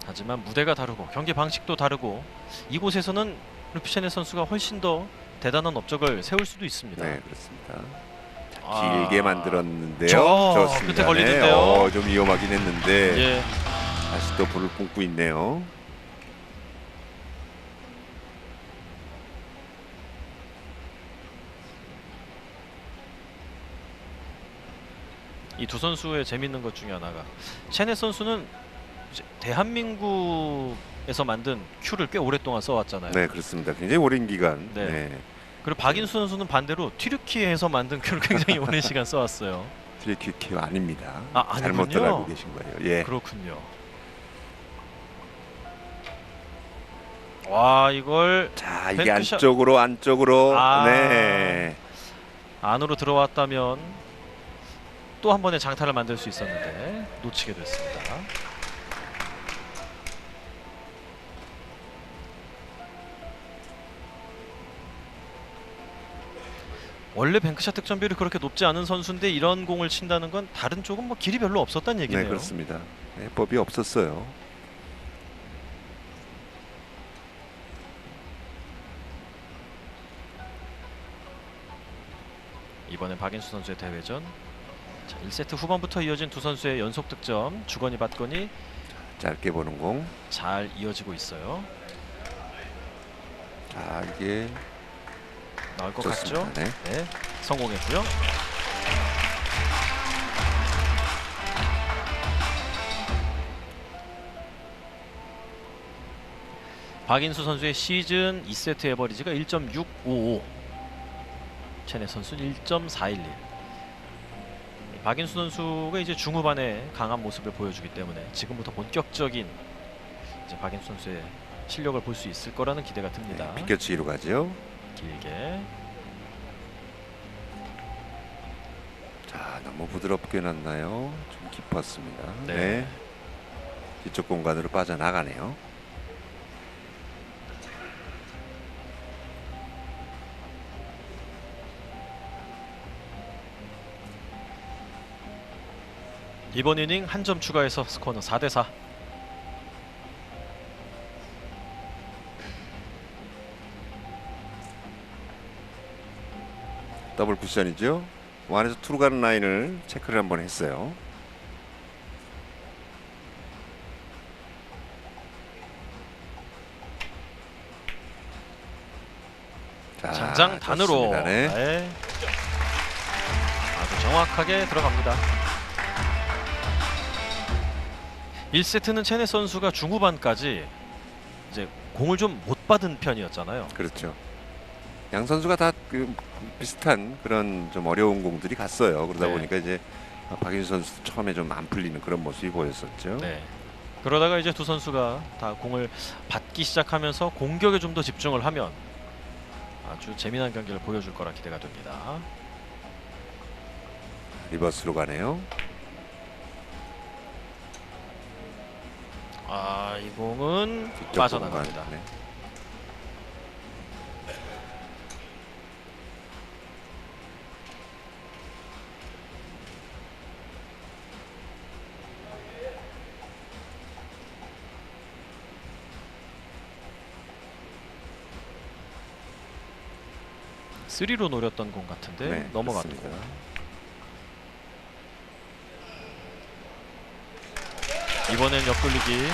하지만 무대가 다르고 경기 방식도 다르고 이곳에서는 루피체네 선수가 훨씬 더 대단한 업적을 세울 수도 있습니다. 네, 그렇습니다. 아, 길게 만들었는데요. 저 좋습니다. 끝에 걸리는데요. 네, 좀 위험하긴 했는데 예. 다시 또 불을 뿜고 있네요. 이 두 선수의 재밌는 것 중에 하나가 체네 선수는 이제 대한민국에서 만든 큐를 꽤 오랫동안 써왔잖아요. 네, 그렇습니다. 굉장히 오랜 기간. 네. 네. 그리고 박인수 선수는 반대로 튀르키예에서 만든 큐를 굉장히 오랜 시간 써왔어요. 트리키키어 아닙니다. 아, 잘못들 아니군요. 알고 계신 거예요. 예. 그렇군요. 와, 이걸 자, 이게 뱅크샷. 안쪽으로 아. 네. 안으로 들어왔다면 또 한 번의 장타를 만들 수 있었는데 놓치게 됐습니다. 원래 뱅크샷 득점비율이 그렇게 높지 않은 선수인데 이런 공을 친다는 건 다른 쪽은 뭐 길이 별로 없었다는 얘기네요. 네, 그렇습니다. 네, 법이 없었어요. 이번엔 박인수 선수의 대회전. 자, 1세트 후반부터 이어진 두 선수의 연속 득점, 주거니 받거니 짧게 보는 공. 잘 이어지고 있어요. 자, 이게 나올 것 좋습니다. 같죠? 네. 네, 성공했고요. 박인수 선수의 시즌 2세트 에버리지가 1.655, 체네 선수 1.411. 박인수 선수가 이제 중후반에 강한 모습을 보여주기 때문에 지금부터 본격적인 이제 박인수 선수의 실력을 볼 수 있을 거라는 기대가 듭니다. 네, 비껴치기로 가죠. 길게. 자, 너무 부드럽게 났나요? 좀 깊었습니다. 네. 네. 뒤쪽 공간으로 빠져나가네요. 이번 이닝 한 점 추가해서 스코어는 4대4. 더블 쿠션이죠. 안에서 투로 가는 라인을 체크를 한번 했어요. 자, 장장 단으로. 좋습니다. 네. 네. 아주 정확하게 들어갑니다. 1세트는 체네 선수가 중후반까지 이제 공을 좀 못 받은 편이었잖아요. 그렇죠. 양 선수가 다 비슷한 그런 좀 어려운 공들이 갔어요. 그러다 네. 보니까 이제 박인수 선수 처음에 좀 안 풀리는 그런 모습이 보였었죠. 네. 그러다가 이제 두 선수가 다 공을 받기 시작하면서 공격에 좀 더 집중을 하면 아주 재미난 경기를 보여줄 거라 기대가 됩니다. 리버스로 가네요. 아, 이 공은 뒤쪽 빠져나갑니다. 공간. 네. 쓰리로 노렸던 공 같은데 네, 넘어갔고. 그렇습니다. 이번엔 옆돌리기.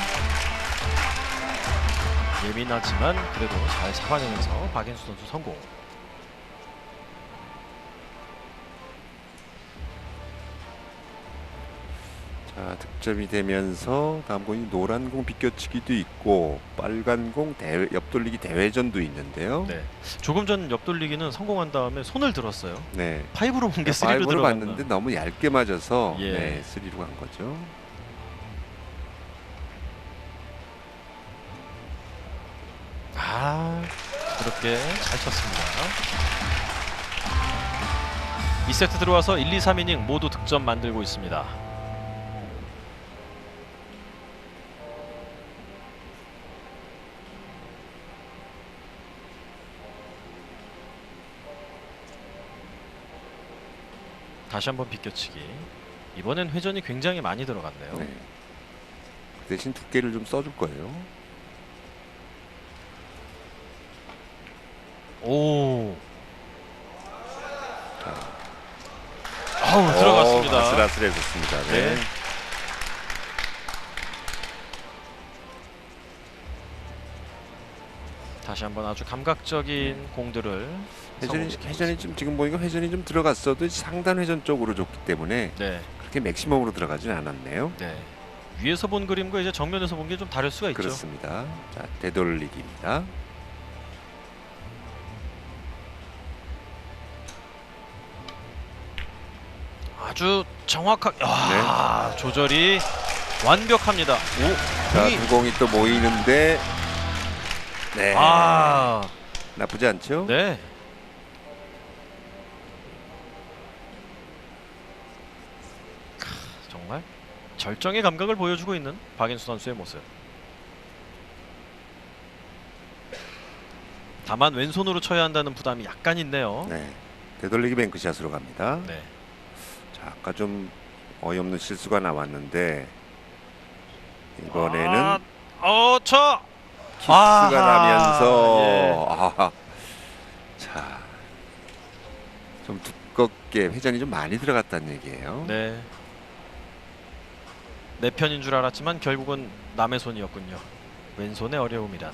예민하지만 그래도 잘 잡아내면서 박인수 선수 성공. 자, 득점이 되면서 다음 공이 노란 공 비껴치기도 있고 빨간 공 옆돌리기 대회전도 있는데요. 네. 조금 전 옆돌리기는 성공한 다음에 손을 들었어요. 네. 5로 본 게 3로 파이브로 들어갔나. 봤는데 너무 얇게 맞아서 예. 네, 3로 간 거죠. 부드럽게 잘 쳤습니다. 2세트 들어와서 1, 2, 3이닝 모두 득점 만들고 있습니다. 다시 한번 비껴치기. 이번엔 회전이 굉장히 많이 들어갔네요. 네. 그 대신 두께를 좀 써줄 거예요. 오. 아우, 들어갔습니다. 아슬아슬해졌습니다. 네. 네. 다시 한번 아주 감각적인 공들을 성공시키고 회전이 있습니다. 지금 보니까 회전이 좀 들어갔어도 상단 회전 쪽으로 줬기 때문에 네, 그렇게 맥시멈으로 들어가진 않았네요. 네. 위에서 본 그림과 이제 정면에서 본 게 좀 다를 수가 있죠. 그렇습니다. 자, 되돌리기입니다. 아주 정확하게 조절이 완벽합니다. 오, 자, 공이 두 공이 또 모이는데 네. 나쁘지 않죠? 네. 정말 절정의 감각을 보여주고 있는 박인수 선수의 모습. 다만 왼손으로 쳐야 한다는 부담이 약간 있네요. 네. 되돌리기 뱅크샷으로 갑니다. 네. 자, 아까 좀 어이없는 실수가 나왔는데 이번에는 쳐. 키스가 아하, 나면서 자, 좀 두껍게 회전이 좀 많이 들어갔다는 얘기예요. 네. 내 편인 줄 알았지만 결국은 남의 손이었군요. 왼손의 어려움이란.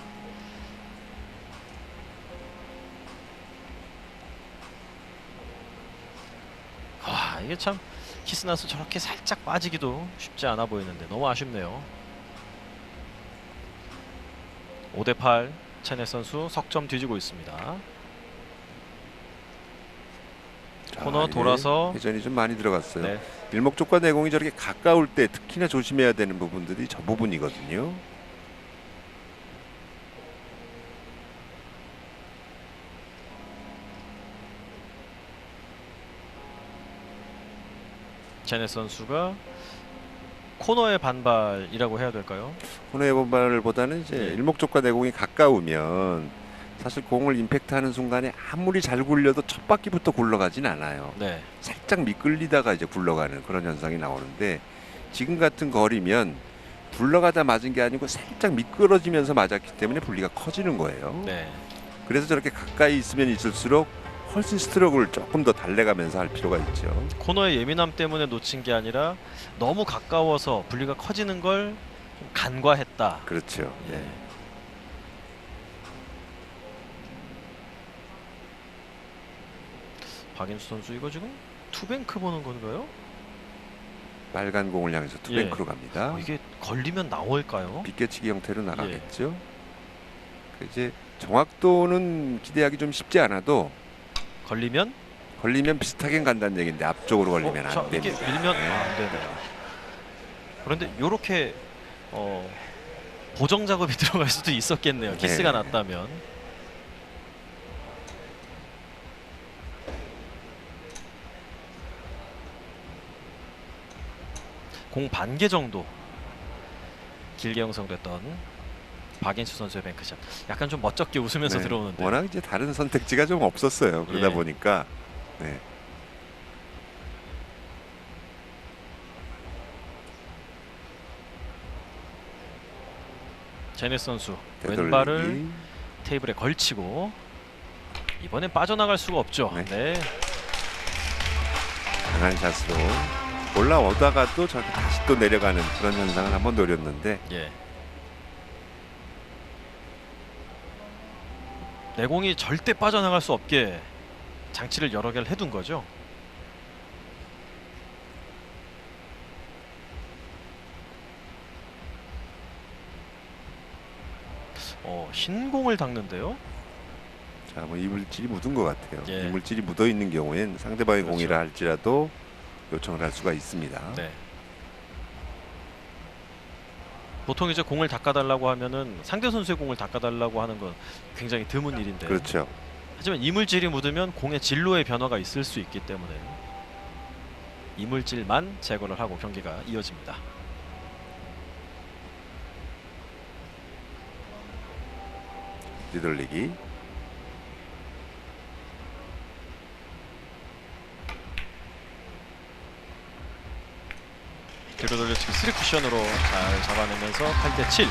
이게 참 키스나서 저렇게 살짝 빠지기도 쉽지 않아 보이는데 너무 아쉽네요. 5대8 체넷 선수 석점 뒤지고 있습니다. 자, 코너 이게 돌아서 회전이 좀 많이 들어갔어요. 네. 일목적과 내공이 저렇게 가까울 때 특히나 조심해야 되는 부분들이 저 부분이거든요. 체넷 선수가 코너의 반발이라고 해야 될까요? 코너의 번발보다는 이제 네. 일목적과 내공이 가까우면 사실 공을 임팩트하는 순간에 아무리 잘 굴려도 첫 바퀴부터 굴러가진 않아요. 네. 살짝 미끌리다가 이제 굴러가는 그런 현상이 나오는데 지금 같은 거리면 굴러가다 맞은 게 아니고 살짝 미끄러지면서 맞았기 때문에 분리가 커지는 거예요. 네. 그래서 저렇게 가까이 있으면 있을수록 훨씬 스트로크를 조금 더 달래가면서 할 필요가 있죠. 코너의 예민함 때문에 놓친 게 아니라 너무 가까워서 분리가 커지는 걸 좀 간과했다. 그렇죠. 예. 네. 박인수 선수 이거 지금 투뱅크 보는 건가요? 빨간 공을 향해서 투뱅크로 예. 갑니다. 이게 걸리면 나올까요? 비껴치기 형태로 예. 나가겠죠. 이제 정확도는 기대하기 좀 쉽지 않아도 걸리면 비슷하게 간다는 얘기인데 앞쪽으로 걸리면 자, 안 이게 됩니다. 밀면 네. 안 되네요. 그런데 요렇게 보정 작업이 들어갈 수도 있었겠네요. 키스가 네. 났다면. 공 반 개 정도 길게 형성됐던 박인수 선수의 뱅크샷. 약간 좀 멋쩍게 웃으면서 네. 들어오는데. 워낙 이제 다른 선택지가 좀 없었어요. 그러다 예. 보니까 네. 제네 선수 되돌리기. 왼발을 테이블에 걸치고 이번엔 빠져나갈 수가 없죠. 네. 네. 강한 샷으로 올라오다가도 저렇게 다시 또 내려가는 그런 현상을 한번 노렸는데 예. 내공이 절대 빠져나갈 수 없게 장치를 여러 개를 해둔 거죠. 흰 공을 닦는데요. 자, 뭐 이물질이 묻은 것 같아요. 예. 이물질이 묻어 있는 경우엔 상대방의 그렇죠. 공이라 할지라도 요청을 할 수가 있습니다. 네. 보통 이제 공을 닦아달라고 하면은 상대 선수의 공을 닦아달라고 하는 건 굉장히 드문 일인데. 그렇죠. 하지만 이물질이 묻으면 공의 진로의 변화가 있을 수 있기 때문에 이물질만 제거를 하고 경기가 이어집니다. 뒤돌리기. 뒤로 돌려치기 3쿠션으로 잘 잡아내면서 8대 7.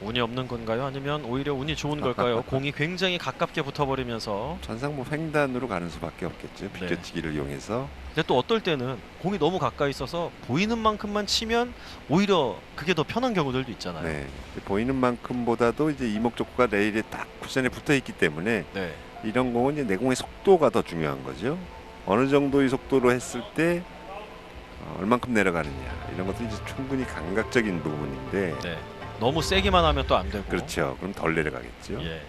운이 없는 건가요? 아니면 오히려 운이 좋은 걸까요? 공이 굉장히 가깝게 붙어버리면서. 전상 뭐 횡단으로 가는 수밖에 없겠죠. 비껴치기를 이용해서. 근데 또 어떨 때는 공이 너무 가까이 있어서 보이는 만큼만 치면 오히려 그게 더 편한 경우들도 있잖아요. 네. 보이는 만큼보다도 이제 이목적구가 레일에 딱 쿠션에 붙어 있기 때문에 네. 이런 공은 이제 내공의 속도가 더 중요한 거죠. 어느 정도의 속도로 했을 때 얼만큼 내려가느냐 이런 것도 이제 충분히 감각적인 부분인데. 네. 너무 세기만 하면 또 안 되고. 그렇죠. 그럼 덜 내려가겠죠. 예.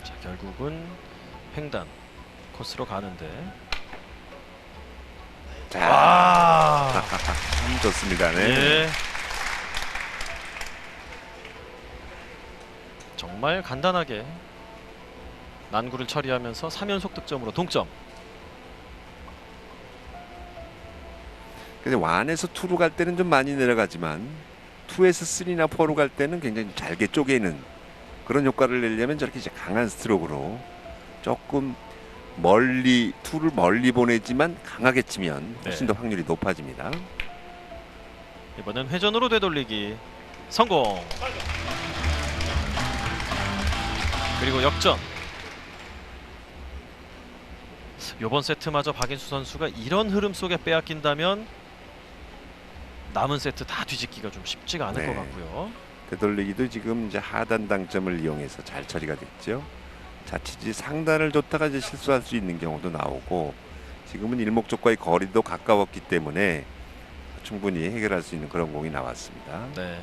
자, 결국은 횡단 코스로 가는데. 자, 와. 좋습니다. 네. 예. 정말 간단하게 난구를 처리하면서 3연속 득점으로 동점. 근데 1에서 2로 갈 때는 좀 많이 내려가지만 2에서 3나 4로 갈 때는 굉장히 잘게 쪼개는 그런 효과를 내려면 저렇게 이제 강한 스트로크로 조금 멀리 2를 멀리 보내지만 강하게 치면 훨씬 더 확률이 높아집니다. 이번엔 회전으로 되돌리기 성공. 그리고 역전. 이번 세트마저 박인수 선수가 이런 흐름 속에 빼앗긴다면 남은 세트 다 뒤집기가 좀 쉽지가 않을 네. 것 같고요. 되돌리기도 지금 이제 하단 당점을 이용해서 잘 처리가 됐죠. 자칫 상단을 뒀다가 이제 실수할 수 있는 경우도 나오고 지금은 일목적과의 거리도 가까웠기 때문에 충분히 해결할 수 있는 그런 공이 나왔습니다. 네.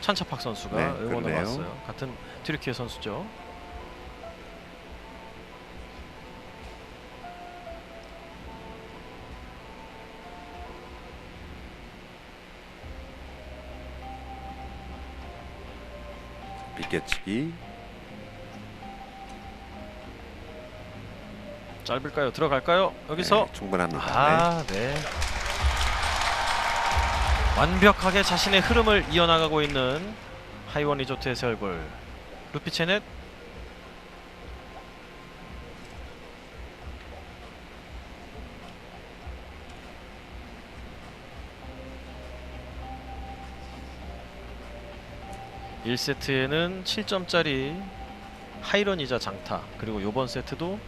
찬차팍 선수가 네, 응원을 그러네요. 왔어요. 같은 튀르키예 선수죠. 비껴치기. 짧을까요? 들어갈까요? 여기서 네, 충분합니다. 아, 네. 완벽하게 자신의 흐름을 이어나가고 있는 하이원 리조트의 설골 루피체넷. 네. 1세트에는 7점짜리 하이런이자 장타, 그리고 요번 세트도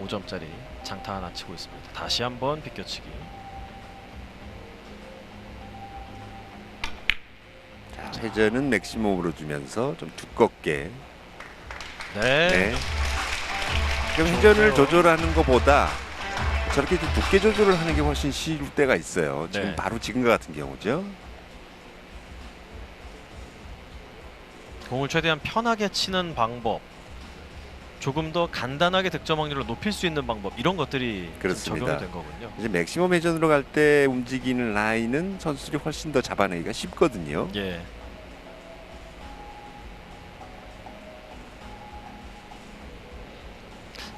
5점짜리 장타 하나 치고 있습니다. 다시 한번 비껴치기. 자, 회전은 맥시멈으로 주면서 좀 두껍게. 네. 네. 그럼 회전을 조절하는 것보다 저렇게 좀 두께 조절을 하는 게 훨씬 쉬울 때가 있어요. 지금 네. 바로 지금과 같은 경우죠. 공을 최대한 편하게 치는 방법, 조금 더 간단하게 득점 확률을 높일 수 있는 방법, 이런 것들이 그렇습니다. 적용이 된 거군요. 이제 맥시멈 회전으로 갈 때 움직이는 라인은 선수들이 훨씬 더 잡아내기가 쉽거든요. 예.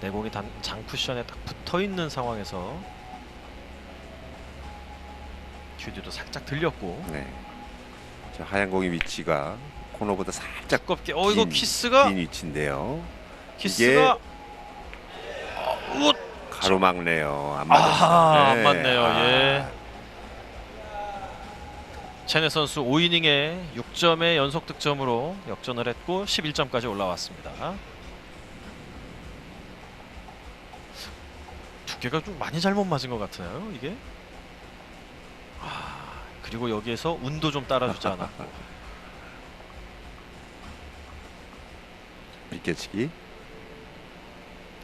내공이 장 쿠션에 딱 붙어 있는 상황에서 큐디도 살짝 들렸고. 네. 자, 하얀 공의 위치가 코너보다 살짝 두껍게. 이거 키스가 긴 위치인데요. 키스가 웃 가로막네요. 안 맞았어요. 안 맞네요. 예. 체네 선수 5이닝에 6점의 연속 득점으로 역전을 했고 11점까지 올라왔습니다. 두께가 좀 많이 잘못 맞은 것 같아요 이게. 그리고 여기에서 운도 좀 따라주지 않았고. 비껴치기.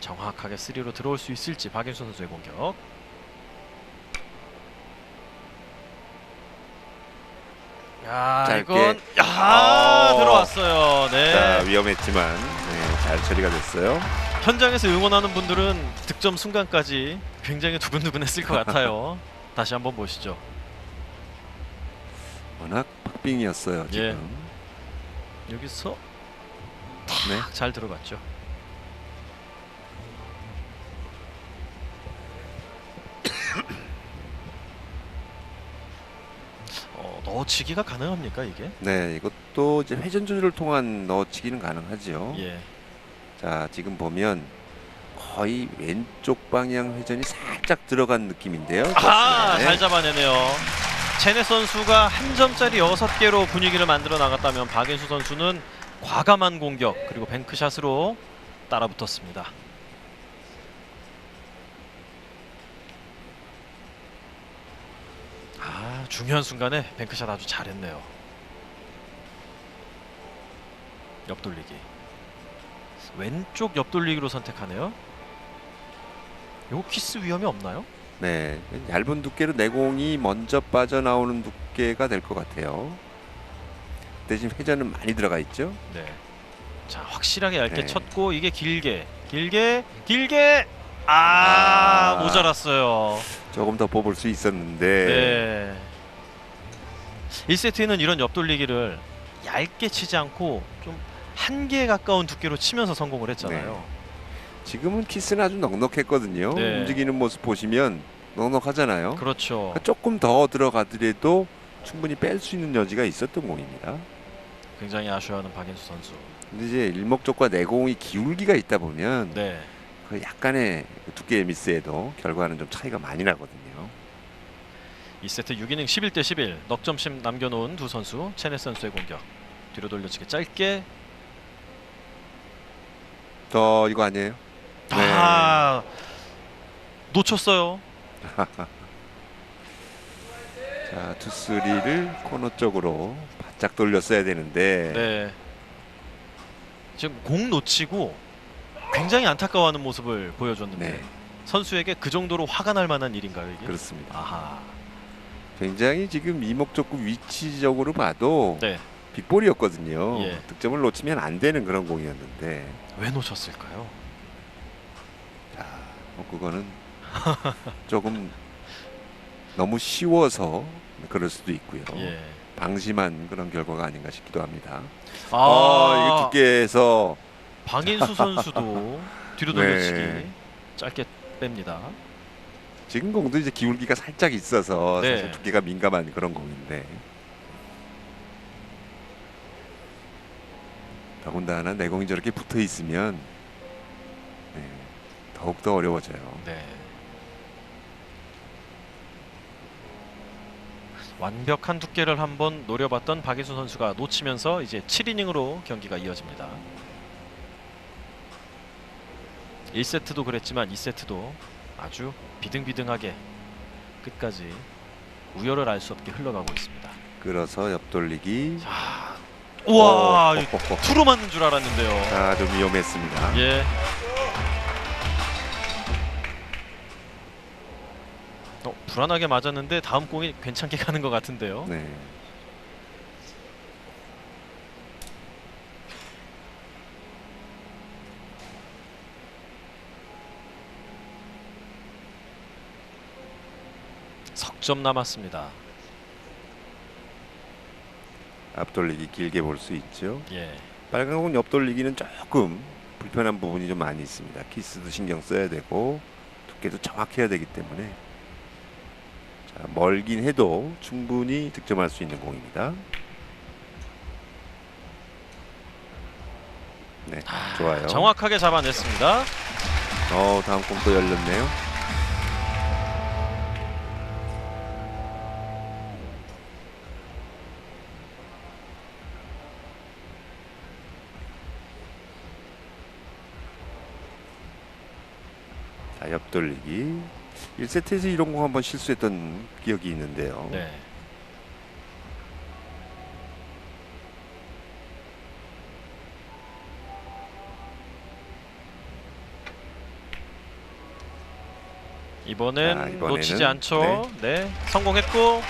정확하게 3로 들어올 수 있을지 박인수 선수의 공격. 야, 짧게. 이건 들어왔어요. 네. 자, 위험했지만 잘 처리가 됐어요. 현장에서 응원하는 분들은 득점 순간까지 굉장히 두근두근했을 것 같아요. 다시 한번 보시죠. 워낙 박빙이었어요 지금. 여기서 네. 잘 들어갔죠. 넣어치기가 가능합니까 이게? 네, 이것도 이제 회전 조절을 통한 넣어치기는 가능하죠. 예. 자, 지금 보면 거의 왼쪽 방향 회전이 살짝 들어간 느낌인데요. 좋습니다. 네. 잘 잡아내네요. 체넷 선수가 한 점짜리 6개로 분위기를 만들어 나갔다면 박인수 선수는 과감한 공격 그리고 뱅크샷으로 따라붙었습니다. 중요한 순간에 뱅크샷 아주 잘했네요. 옆돌리기. 왼쪽 옆돌리기로 선택하네요. 요거 키스 위험이 없나요? 네, 얇은 두께로 내공이 먼저 빠져나오는 두께가 될 것 같아요. 대신 회전은 많이 들어가 있죠. 네. 자, 확실하게 얇게 네. 쳤고 이게 길게 모자랐어요. 조금 더 뽑을 수 있었는데. 네. 1세트에는 이런 옆돌리기를 얇게 치지 않고 좀 한계에 가까운 두께로 치면서 성공을 했잖아요. 지금은 키스는 아주 넉넉했거든요. 네. 움직이는 모습 보시면 넉넉하잖아요. 그렇죠. 그러니까 조금 더 들어가더라도 충분히 뺄 수 있는 여지가 있었던 공입니다. 굉장히 아쉬워하는 박인수 선수. 근데 이제 일목적과 내공이 기울기가 있다 보면 네. 그 약간의 두께의 미스에도 결과는 좀 차이가 많이 나거든요. 2세트 6이닝 11대 11 넉점씩 남겨놓은 두 선수. 체넷 선수의 공격. 뒤로 돌려치기 짧게. 더 이거 아니에요? 놓쳤어요. 자, 투쓰리를 코너 쪽으로 바짝 돌렸어야 되는데. 네. 지금 공 놓치고 굉장히 안타까워하는 모습을 보여줬는데 네, 선수에게 그 정도로 화가 날 만한 일인가요 이게? 그렇습니다. 아하. 굉장히 지금 이목적구 위치적으로 봐도 네. 빅볼이었거든요. 예. 득점을 놓치면 안 되는 그런 공이었는데. 왜 놓쳤을까요? 자, 그거는 조금 너무 쉬워서 그럴 수도 있고요. 예. 방심한 그런 결과가 아닌가 싶기도 합니다. 아, 이게 두께에서 박인수 선수도 뒤로 돌려치기 네. 짧게 뺍니다. 지금 공도 이제 기울기가 살짝 있어서 네. 사실 두께가 민감한 그런 공인데. 더군다나 내공이 저렇게 붙어 있으면 더욱더 어려워져요. 네. 완벽한 두께를 한번 노려봤던 박인수 선수가 놓치면서 이제 7이닝으로 경기가 이어집니다. 1세트도 그랬지만 2세트도 아주 비등비등하게 끝까지 우열을 알 수 없게 흘러가고 있습니다. 끌어서 옆돌리기. 자, 우와, 오, 투로 맞는 줄 알았는데요. 자, 좀 위험했습니다. 예. 불안하게 맞았는데 다음 공이 괜찮게 가는 것 같은데요. 네. 석점 남았습니다. 앞돌리기 길게 볼 수 있죠. 예. 빨간 공 옆돌리기는 조금 불편한 부분이 좀 많이 있습니다. 키스도 신경 써야 되고 두께도 정확해야 되기 때문에. 자, 멀긴 해도 충분히 득점할 수 있는 공입니다. 네, 좋아요. 정확하게 잡아냈습니다. 다음 공 또 열렸네요. 자, 옆돌리기. 1세트에서 이런 거 한번 실수했던 기억이 있는데요. 네. 이번엔 자, 이번에는, 놓치지 않죠. 네. 성공했고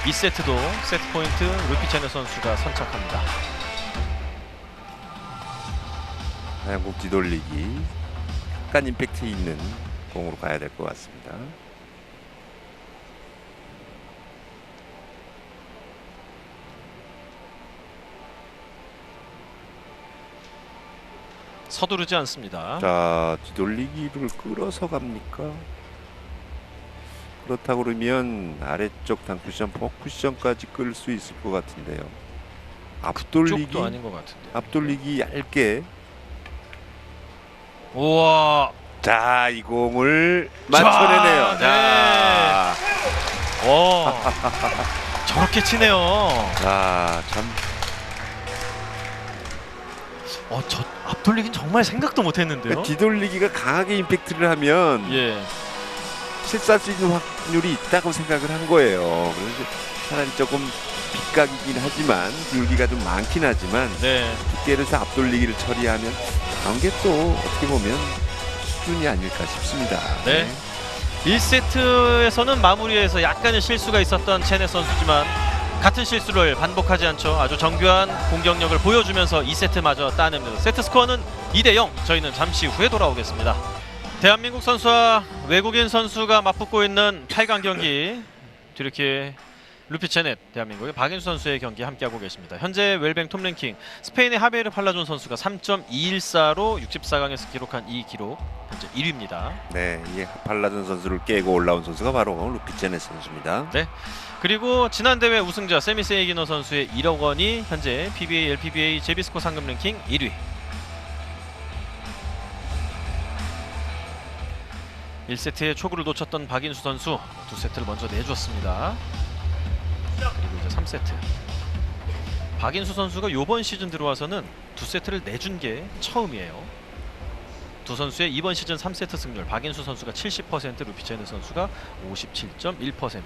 2세트도 세트 포인트 루피체네 선수가 선착합니다. 하얀공 뒤돌리기. 약간 임팩트 있는 공으로 가야 될 것 같습니다. 서두르지 않습니다. 자, 뒤돌리기를 끌어서 갑니까? 그렇다고 그러면 아래쪽 단쿠션, 포쿠션까지 끌 수 있을 것 같은데요. 앞돌리기, 쪽도 아닌 것 같은데. 앞돌리기 얇게. 우와. 자, 이 공을 맞춰내네요. 자, 자, 오. 저렇게 치네요. 자, 참. 저 앞돌리긴 정말 생각도 못했는데요. 뒤돌리기가 강하게 임팩트를 하면 예. 실수할 수 있는 확률이 있다고 생각을 한 거예요. 그래서 차라리 조금 빗각이긴 하지만 기울기가 좀 많긴 하지만 네. 두께를 해서 앞돌리기를 처리하면 그런 게 또 어떻게 보면 수준이 아닐까 싶습니다. 네. 1세트에서는 마무리에서 약간의 실수가 있었던 체네 선수지만 같은 실수를 반복하지 않죠. 아주 정교한 공격력을 보여주면서 2세트마저 따냅니다. 세트 스코어는 2대0. 저희는 잠시 후에 돌아오겠습니다. 대한민국 선수와 외국인 선수가 맞붙고 있는 8강 경기, 뒤렇게 루피체넷 대한민국의 박인수 선수의 경기 함께하고 계십니다. 현재 웰뱅 톱랭킹 스페인의 하베르 팔라존 선수가 3.214로 64강에서 기록한 이 기록 현재 1위입니다. 네, 이 팔라존 선수를 깨고 올라온 선수가 바로 루피체네 선수입니다. 네. 그리고 지난 대회 우승자 세미세이기노 선수의 1억 원이 현재 PBA, LPBA 제비스코 상금 랭킹 1위. 1세트에 초구를 놓쳤던 박인수 선수 2세트를 먼저 내줬습니다. 그리고 이제 3세트. 박인수 선수가 이번 시즌 들어와서는 2세트를 내준 게 처음이에요. 두 선수의 이번 시즌 3세트 승률, 박인수 선수가 70%, 루피체네 선수가 57.1%.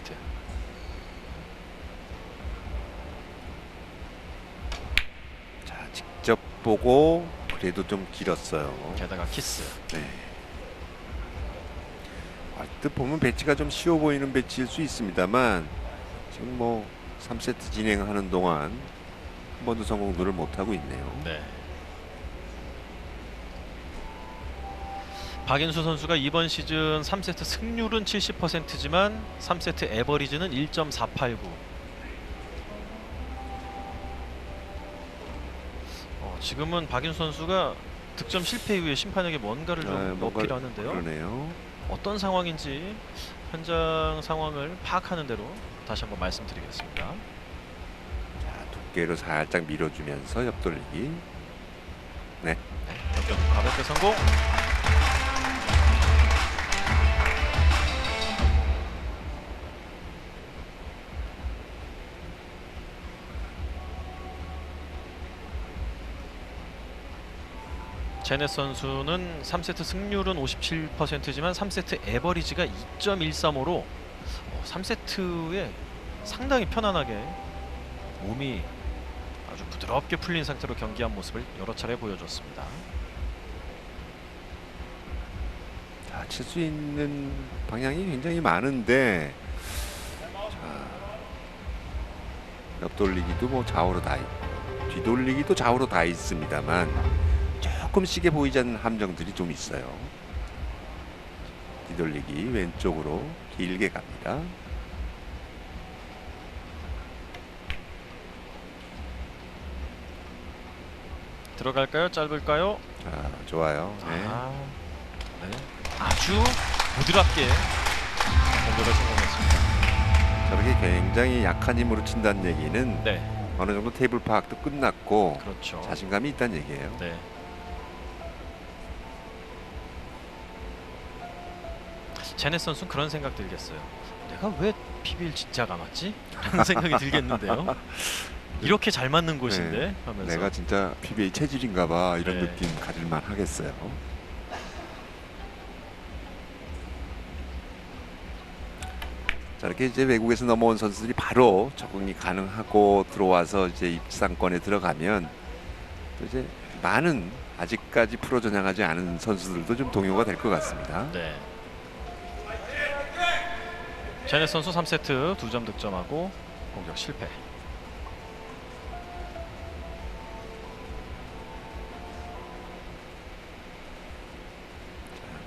자, 직접 보고 그래도 좀 길었어요. 게다가 키스. 네. 얼뜻 보면 배치가 좀 쉬워 보이는 배치일 수 있습니다만 지금 뭐 3세트 진행하는 동안 한 번도 성공도를 못하고 있네요. 네. 박인수 선수가 이번 시즌 3세트 승률은 70%지만 3세트 에버리지는 1.489. 지금은 박인수 선수가 득점 실패 이후에 심판에게 뭔가를 좀 어필 하는데요. 그러네요. 어떤 상황인지 현장 상황을 파악하는 대로 다시 한번 말씀드리겠습니다. 자, 두께로 살짝 밀어주면서 옆돌리기. 네. 연결 가볍게 성공. 제넷 선수는 3세트 승률은 57%지만 3세트 에버리지가 2.135로 3세트에 상당히 편안하게 몸이 아주 부드럽게 풀린 상태로 경기한 모습을 여러 차례 보여줬습니다. 자, 칠 수 있는 방향이 굉장히 많은데 자, 옆돌리기도 뭐 좌우로 다 있고 뒤돌리기도 좌우로 다 있습니다만 조금씩에 보이지 않는 함정들이 좀 있어요. 뒤돌리기 왼쪽으로 길게 갑니다. 들어갈까요? 짧을까요? 자, 좋아요. 네. 네. 아주 부드럽게 공격을 성공했습니다. 저렇게 굉장히 약한 힘으로 친다는 얘기는 네, 어느 정도 테이블 파악도 끝났고 그렇죠. 자신감이 있다는 얘기예요. 네. 제넷 선수는 그런 생각 들겠어요. 내가 왜 PBL 진짜 감았지? 라는 생각이 들겠는데요. 이렇게 잘 맞는 곳인데 네. 하면서 내가 진짜 PBA 체질인가봐 이런 네. 느낌 가질만 하겠어요. 저렇게 이제 외국에서 넘어온 선수들이 바로 적응이 가능하고 들어와서 이제 입상권에 들어가면 또 이제 많은 아직까지 프로 전향하지 않은 선수들도 좀 동요가 될 것 같습니다. 네. 제네스 선수 3세트 2점 득점하고 공격 실패.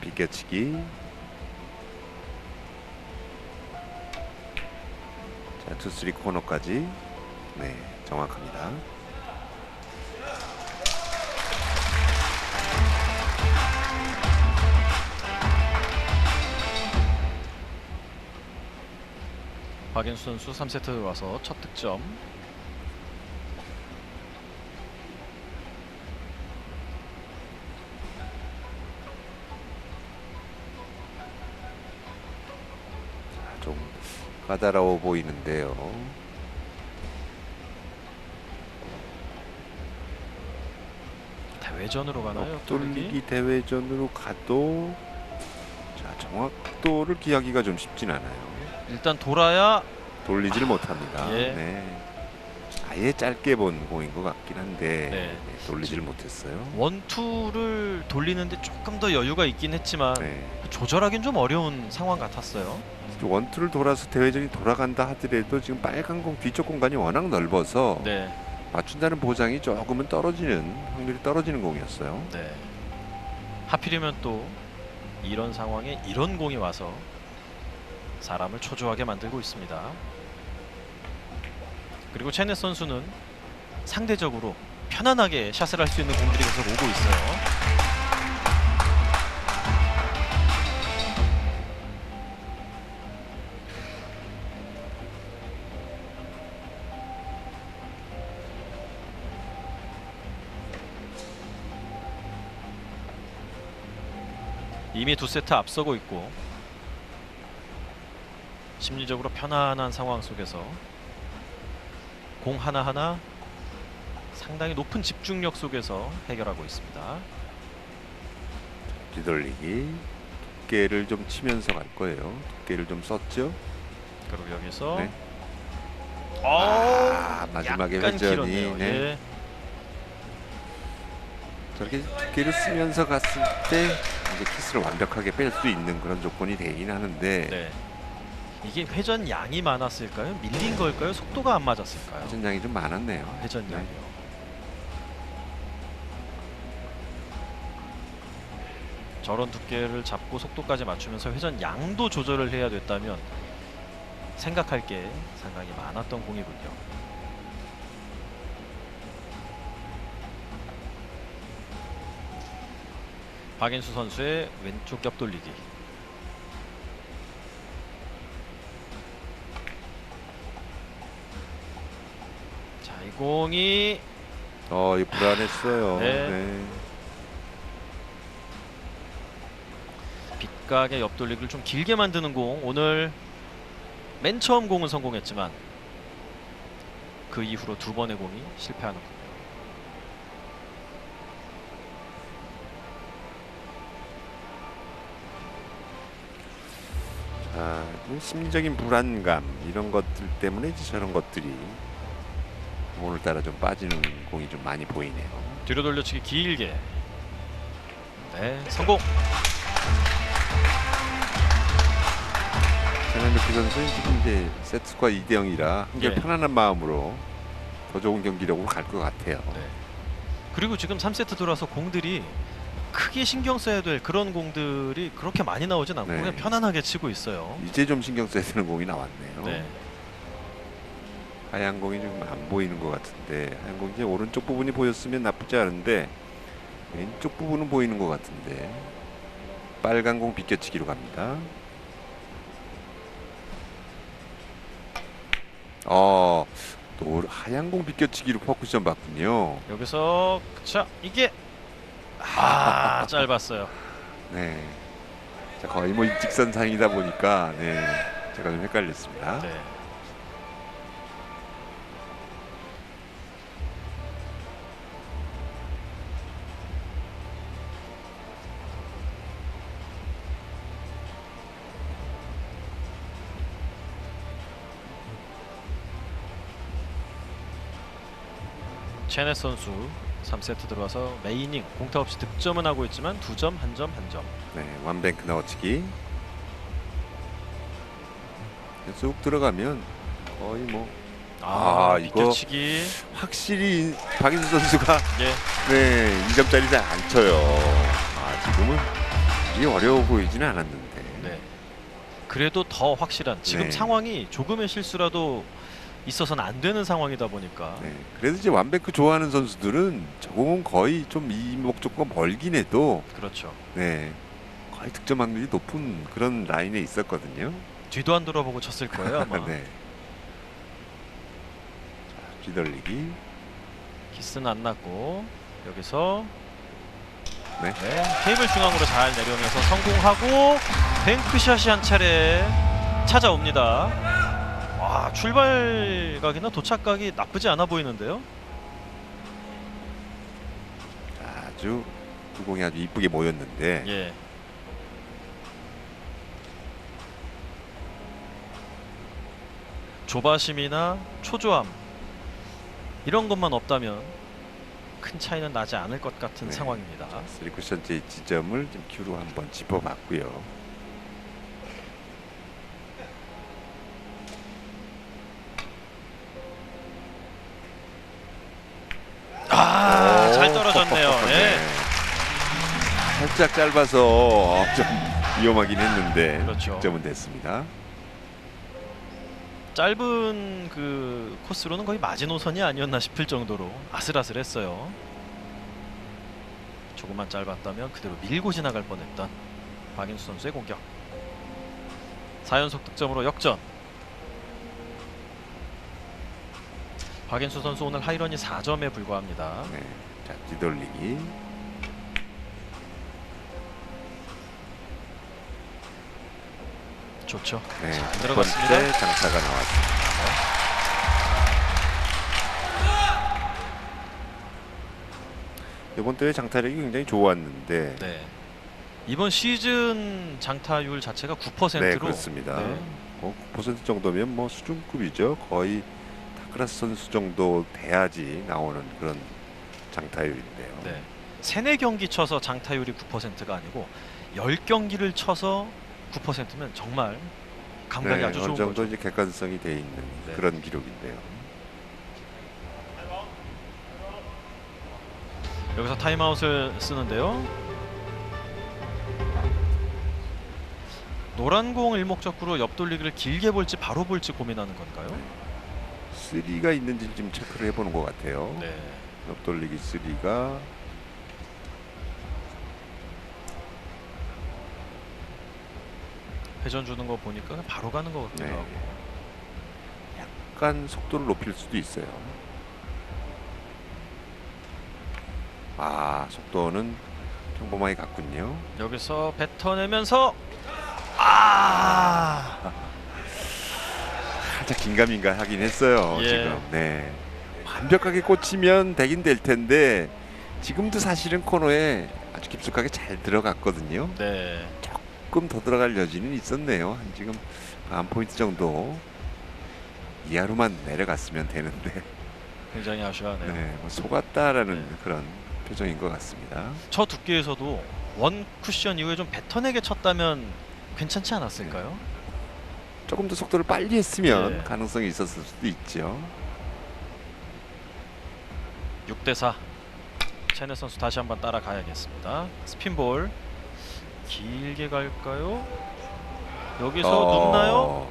비껴치기. 자, 투쓰리 코너까지. 네, 정확합니다. 박인수 선수 3세트 들어와서 첫 득점. 좀 까다로워 보이는데요. 대회전으로 가나요? 옆돌리기 대회전으로 가도 자, 정확도를 기하기가 좀 쉽진 않아요. 일단 돌아야 돌리지를 못합니다. 예. 네. 아예 짧게 본 공인 것 같긴 한데 네. 네, 돌리지를 못했어요. 원투를 돌리는데 조금 더 여유가 있긴 했지만 네. 조절하기는 좀 어려운 상황 같았어요. 원투를 돌아서 대회전이 돌아간다 하더라도 지금 빨간 공 뒤쪽 공간이 워낙 넓어서 네. 맞춘다는 보장이 조금은 떨어지는 확률이 떨어지는 공이었어요. 네. 하필이면 또 이런 상황에 이런 공이 와서 사람을 초조하게 만들고 있습니다. 그리고 체네 선수는 상대적으로 편안하게 샷을 할 수 있는 공들이 계속 오고 있어요. 이미 2세트 앞서고 있고 심리적으로 편안한 상황 속에서 공 하나하나 상당히 높은 집중력 속에서 해결하고 있습니다. 뒤돌리기. 두께를 좀 치면서 갈 거예요. 두께를 좀 썼죠. 그리고 여기서 네. 마지막에 약간 회전이 길었네요. 네. 예. 저렇게 두께를 쓰면서 갔을 때 이제 키스를 완벽하게 뺄 수 있는 그런 조건이 되긴 하는데 네. 이게 회전 양이 많았을까요? 밀린 걸까요? 속도가 안 맞았을까요? 회전량이 좀 많았네요. 회전 네. 양이요. 저런 두께를 잡고 속도까지 맞추면서 회전 양도 조절을 해야 됐다면 생각할 게 상당히 많았던 공이군요. 박인수 선수의 왼쪽 옆돌리기. 자, 이 공이 이거 불안했어요. 네. 네. 빗각의 옆돌리기를 좀 길게 만드는 공. 오늘 맨 처음 공은 성공했지만 그 이후로 두 번의 공이 실패하는군요. 자, 심리적인 불안감 이런 것들 때문에 이제 저런 것들이 오늘따라 좀 빠지는 공이 좀 많이 보이네요. 뒤로 돌려치기 길게. 네, 성공. 세나미키 선수는 지금 이제 세트스코어 2대 0이라 한결 예. 편안한 마음으로 더 좋은 경기력으로 갈 것 같아요. 네. 그리고 지금 3세트 들어와서 공들이 크게 신경 써야 될 그런 공들이 그렇게 많이 나오진 않고 네. 그냥 편안하게 치고 있어요. 이제 좀 신경 써야 되는 공이 나왔네요. 네. 하얀 공이 좀 안 보이는 것 같은데 하얀 공이 이제 오른쪽 부분이 보였으면 나쁘지 않은데 왼쪽 부분은 보이는 것 같은데 빨간 공 비껴치기로 갑니다. 또 하얀 공 비껴치기로 포쿠션 봤군요. 여기서 자, 이게 짧았어요. 네. 자, 거의 뭐 일직선상이다 보니까 네. 제가 좀 헷갈렸습니다. 네. 체넷 선수 3세트 들어와서 메이닝 공타 없이 득점은 하고 있지만 2점, 1점, 1점. 네, 완뱅크 넣어치기. 쑥 들어가면 거의 뭐 이거 비껴치기. 확실히 박인수 선수가 예. 네 2점짜리 잘 안 쳐요. 지금은 이게 어려워 보이지는 않았는데. 네. 그래도 더 확실한 지금 네. 상황이 조금의 실수라도 있어서는 안 되는 상황이다 보니까. 네, 그래도 이제 완뱅크 좋아하는 선수들은 저공은 거의 좀 이목적과 멀긴 해도 그렇죠. 네 거의 득점 확률이 높은 그런 라인에 있었거든요. 뒤도 안 돌아보고 쳤을 거예요 아마. 네. 자, 뒤돌리기. 키스는 안 났고 여기서 네. 테이블 중앙으로 잘 내려오면서 성공하고 뱅크샷이 한 차례 찾아옵니다. 와, 출발각이나 도착각이 나쁘지 않아 보이는데요. 아주 두 공이 아주 이쁘게 모였는데 예. 조바심이나 초조함 이런 것만 없다면 큰 차이는 나지 않을 것 같은 네. 상황입니다. 3쿠션째 지점을 좀 큐로 한번 짚어봤고요. 잘 떨어졌네요. 네. 살짝 짧아서 좀 위험하긴 했는데 그렇죠. 득점은 됐습니다. 짧은 그 코스로는 거의 마지노선이 아니었나 싶을 정도로 아슬아슬했어요. 조금만 짧았다면 그대로 밀고 지나갈 뻔했던 박인수 선수의 공격. 4연속 득점으로 역전. 박인수 선수 오늘 하이런이 4점에 불과합니다. 네. 자, 뒤돌리기. 좋죠. 네, 잘 첫 들어갔습니다. 번째 장타가 나왔습니다. 이번 대회 장타력이 굉장히 좋았는데 네. 이번 시즌 장타율 자체가 9%로 네, 그렇습니다. 네. 9% 정도면 뭐 수준급이죠. 거의 타크라스 선수 정도 돼야지 나오는 그런 장타율인데요. 네. 3, 4경기 쳐서 장타율이 9%가 아니고 10경기를 쳐서 9%면 정말 감각이 네, 아주 어느 좋은 정도 거죠. 이제 객관성이 돼 있는 네. 그런 기록인데요. 여기서 타임아웃을 쓰는데요. 노란 공 일목적으로 옆돌리기를 길게 볼지 바로 볼지 고민하는 건가요? 3가 있는지 좀 체크를 해보는 것 같아요. 네. 옆돌리기 3가 회전 주는 거 보니까 그냥 바로 가는 것 같기도 네. 하고. 약간 속도를 높일 수도 있어요. 속도는 평범하게 갔군요. 여기서 뱉어내면서 살짝 긴가민가 하긴 했어요. 예. 지금. 네. 완벽하게 꽂히면 되긴 될 텐데 지금도 사실은 코너에 아주 깊숙하게 잘 들어갔거든요. 네. 조금 더 들어갈 여지는 있었네요. 한 지금 한 포인트 정도 이하로만 내려갔으면 되는데 굉장히 아쉬워하네요. 네, 뭐 속았다라는 네. 그런 표정인 것 같습니다. 저 두께에서도 원 쿠션 이후에 좀 뱉어내게 쳤다면 괜찮지 않았을까요? 조금 더 속도를 빨리 했으면 네. 가능성이 있었을 수도 있죠. 6대4. 체넷 선수 다시 한번 따라가야겠습니다. 스핀볼 길게 갈까요? 여기서 눕나요?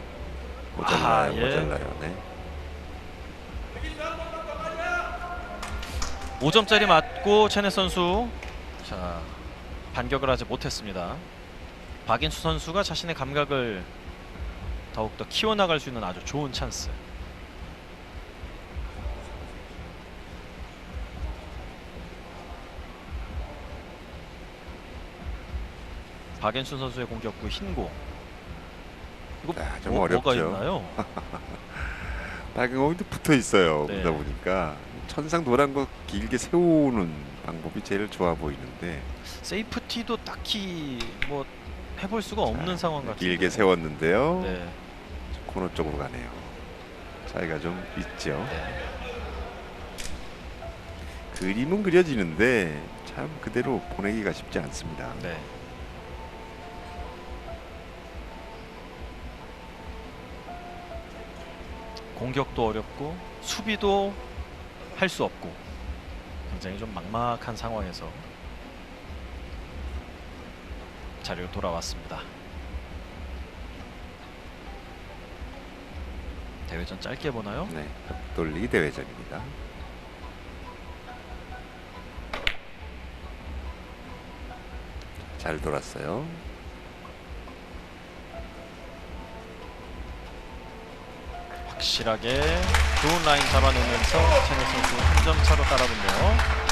모자라요. 예. 모자라요. 네. 5점짜리 맞고 체넷 선수 자 반격을 하지 못했습니다. 박인수 선수가 자신의 감각을 더욱더 키워나갈 수 있는 아주 좋은 찬스. 박인수 선수의 공격구 흰공. 이거 좀 뭐가 어렵죠. 있나요? 빨간 공도 붙어 있어요. 네. 그러다 보니까 천상 노란 거 길게 세우는 방법이 제일 좋아 보이는데 세이프티도 딱히 뭐 해볼 수가 없는 상황 같은데. 길게 세웠는데요. 네. 코너 쪽으로 가네요. 차이가 좀 있죠. 네. 그림은 그려지는데 참 그대로 보내기가 쉽지 않습니다. 네. 공격도 어렵고 수비도 할 수 없고 굉장히 좀 막막한 상황에서 자리로 돌아왔습니다. 대회전 짧게 보나요? 네, 돌리기 대회전입니다. 잘 돌았어요. 확실하게 좋은 라인 잡아내면서 체네 선수 한 점 차로 따라붙네요.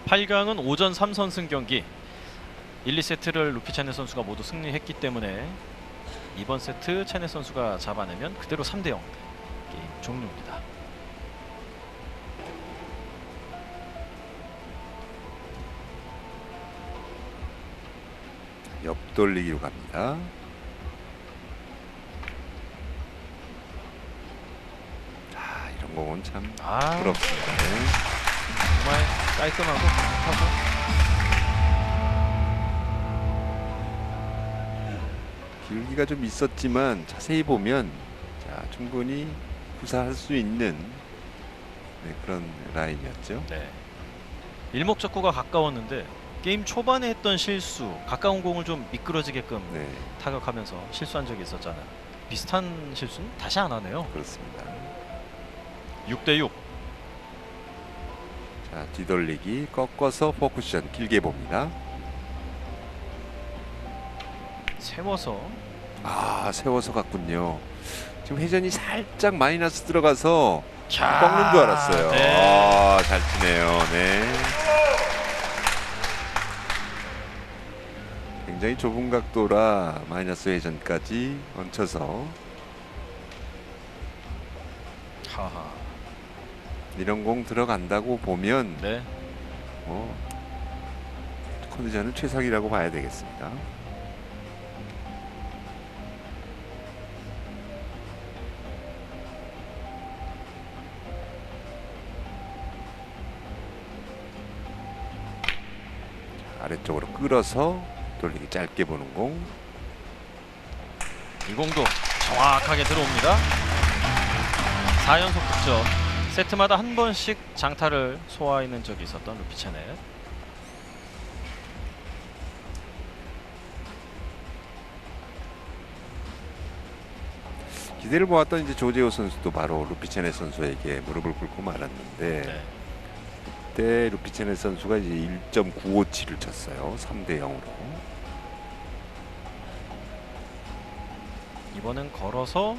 (8강은) 오전 3선승 경기 1, 2세트를 루피 체네 선수가 모두 승리했기 때문에 이번 세트 체네 선수가 잡아내면 그대로 3대0 게임 종료입니다. 옆돌리기로 갑니다. 이런 공은 참 부럽습니다. 네. 정말 깔끔하고 정확하고 길기가 좀 있었지만 자세히 보면 충분히 구사할 수 있는 그런 라인이었죠. 네. 일목적구가 가까웠는데 게임 초반에 했던 실수, 가까운 공을 좀 미끄러지게끔 네, 타격하면서 실수한 적이 있었잖아요. 비슷한 실수는 다시 안 하네요. 그렇습니다. 6대6. 자, 뒤돌리기 꺾어서 포쿠션 길게 봅니다. 세워서 세워서 갔군요. 지금 회전이 살짝 마이너스 들어가서 자, 꺾는 줄 알았어요. 네. 잘 치네요. 네. 굉장히 좁은 각도라 마이너스 회전까지 얹혀서 하하. 이런 공 들어간다고 보면 네. 컨디션은 최상이라고 봐야 되겠습니다. 아래쪽으로 끌어서 돌리기 짧게 보는 공. 이 공도 정확하게 들어옵니다. 4연속 득점. 세트마다 한 번씩 장타를 소화해낸 적이 있었던 루피 체넷. 기대를 모았던 이제 조재호 선수도 바로 루피체네 선수에게 무릎을 꿇고 말았는데 네. 그때 루피체네 선수가 이제 1.957을 쳤어요. 3대 0으로. 이번엔 걸어서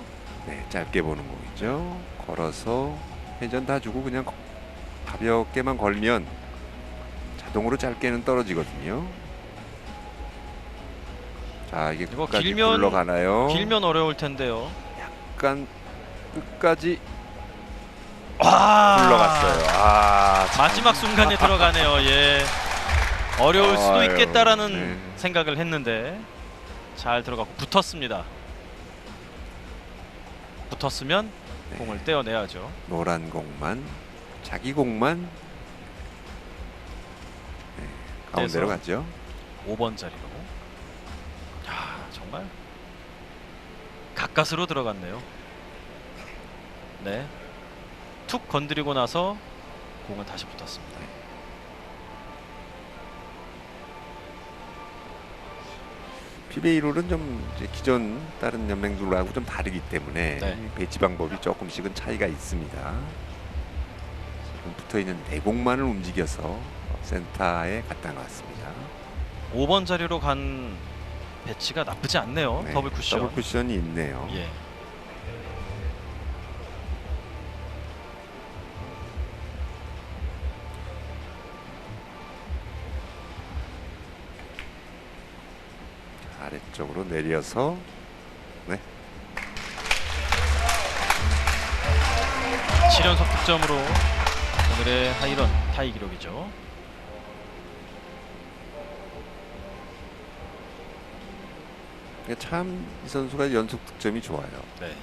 네, 짧게 보는 공이죠. 걸어서 회전 다 주고 그냥 가볍게만 걸면 자동으로 짧게는 떨어지거든요. 자, 이게 이거 끝까지 굴러가나요? 길면 어려울 텐데요. 약간 끝까지 와, 굴러갔어요. 마지막 순간에 들어가네요. 예. 어려울 수도 아유, 있겠다라는 네. 생각을 했는데 잘 들어갔고 붙었습니다. 붙었으면 네. 공을 떼어내야죠. 노란 공만, 자기 공만 가운데로 떼서. 갔죠. 5번 자리로. 정말 가까스로 들어갔네요. 네. 툭 건드리고 나서 공은 다시 붙었습니다. PBA 룰은 좀 이제 기존 다른 연맹들하고 좀 다르기 때문에 네. 배치 방법이 조금씩은 차이가 있습니다. 지금 붙어있는 내공만을 움직여서 센터에 갖다 놨습니다. 5번 자리로 간 배치가 나쁘지 않네요. 네, 더블 쿠션. 더블 쿠션이 있네요. 예. 아래쪽으로 내려서 7연속 득점으로 오늘의 하이런 타이 기록이죠. 참 이 선수가 연속 득점이 좋아요. 네.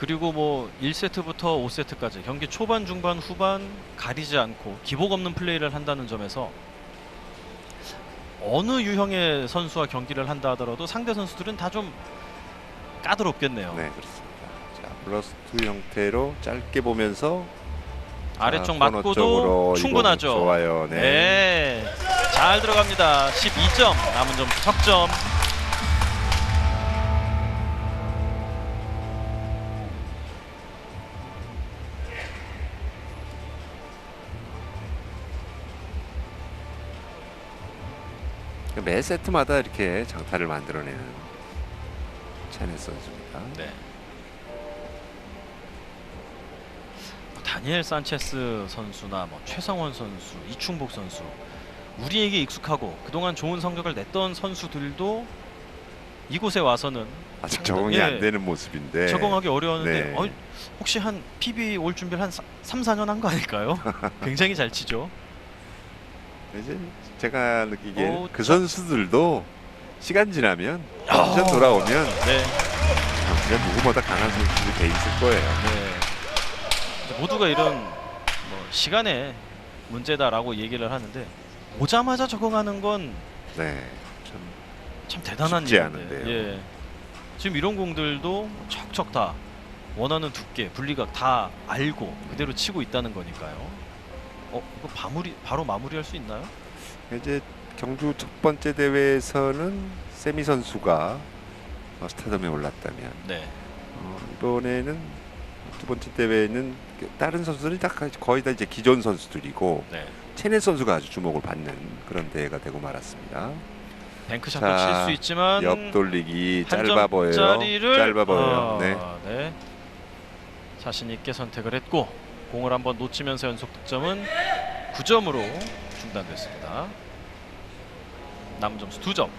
그리고 뭐 1세트부터 5세트까지 경기 초반, 중반, 후반 가리지 않고 기복 없는 플레이를 한다는 점에서 어느 유형의 선수와 경기를 한다 하더라도 상대 선수들은 다 좀 까다롭겠네요. 네, 그렇습니다. 자, 플러스 2 형태로 짧게 보면서 아래쪽 코너 맞고도 쪽으로 충분하죠. 이거 좋아요. 네. 네. 잘 들어갑니다. 12점. 남은 점수 석점. 매 세트마다 이렇게 장타를 만들어내는 차네 선수입니다. 네. 다니엘 산체스 선수나 뭐 최성원 선수, 이충복 선수, 우리에게 익숙하고 그동안 좋은 성적을 냈던 선수들도 이곳에 와서는 아직 상당히, 적응이 예, 안 되는 모습인데 적응하기 어려웠는데 네. 혹시 한 PB 올 준비를 한 3, 4년 한 거 아닐까요? 굉장히 잘 치죠. 이제 제가 느끼기에 오, 그 선수들도 시간 지나면 컨디션 돌아오면 네. 그냥 누구보다 강한 선수들이 돼 있을 거예요. 네. 이제 모두가 이런 뭐 시간의 문제다라고 얘기를 하는데 오자마자 적응하는 건 네, 참 참 대단한 쉽지 일인데. 않은데요. 예. 지금 이런 공들도 척척 다 원하는 두께, 분리각 다 알고 그대로 치고 있다는 거니까요. 이거 바로 마무리할 수 있나요? 이제 경주 첫 번째 대회에서는 세미 선수가 스타덤에 올랐다면 네. 이번에는 두 번째 대회는 다른 선수들이 다 거의 다 이제 기존 선수들이고 네. 체넷 선수가 아주 주목을 받는 그런 대회가 되고 말았습니다. 뱅크샷도 자, 칠 수 있지만 옆 돌리기 한 짧아 보여요. 점짜리를 짧아 보여요. 네. 네. 자신 있게 선택을 했고 공을 한번 놓치면서 연속 득점은 9점으로 중단됐습니다. 남은 점수 2점.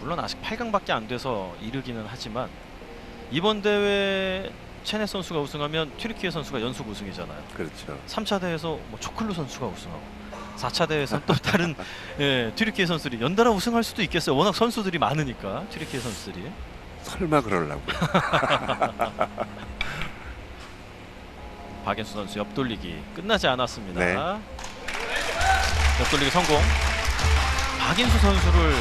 물론 아직 8강밖에 안 돼서 이르기는 하지만 이번 대회 체네 선수가 우승하면 튀르키예 선수가 연속 우승이잖아요. 그렇죠. 3차 대회에서 뭐 초클루 선수가 우승하고 4차 대회에서 또 다른 예, 튀르키예 선수들이 연달아 우승할 수도 있겠어요. 워낙 선수들이 많으니까 튀르키예 선수들이. 설마 그러려고. 박인수 선수 옆돌리기 끝나지 않았습니다. 네. 옆돌리기 성공. 박인수 선수를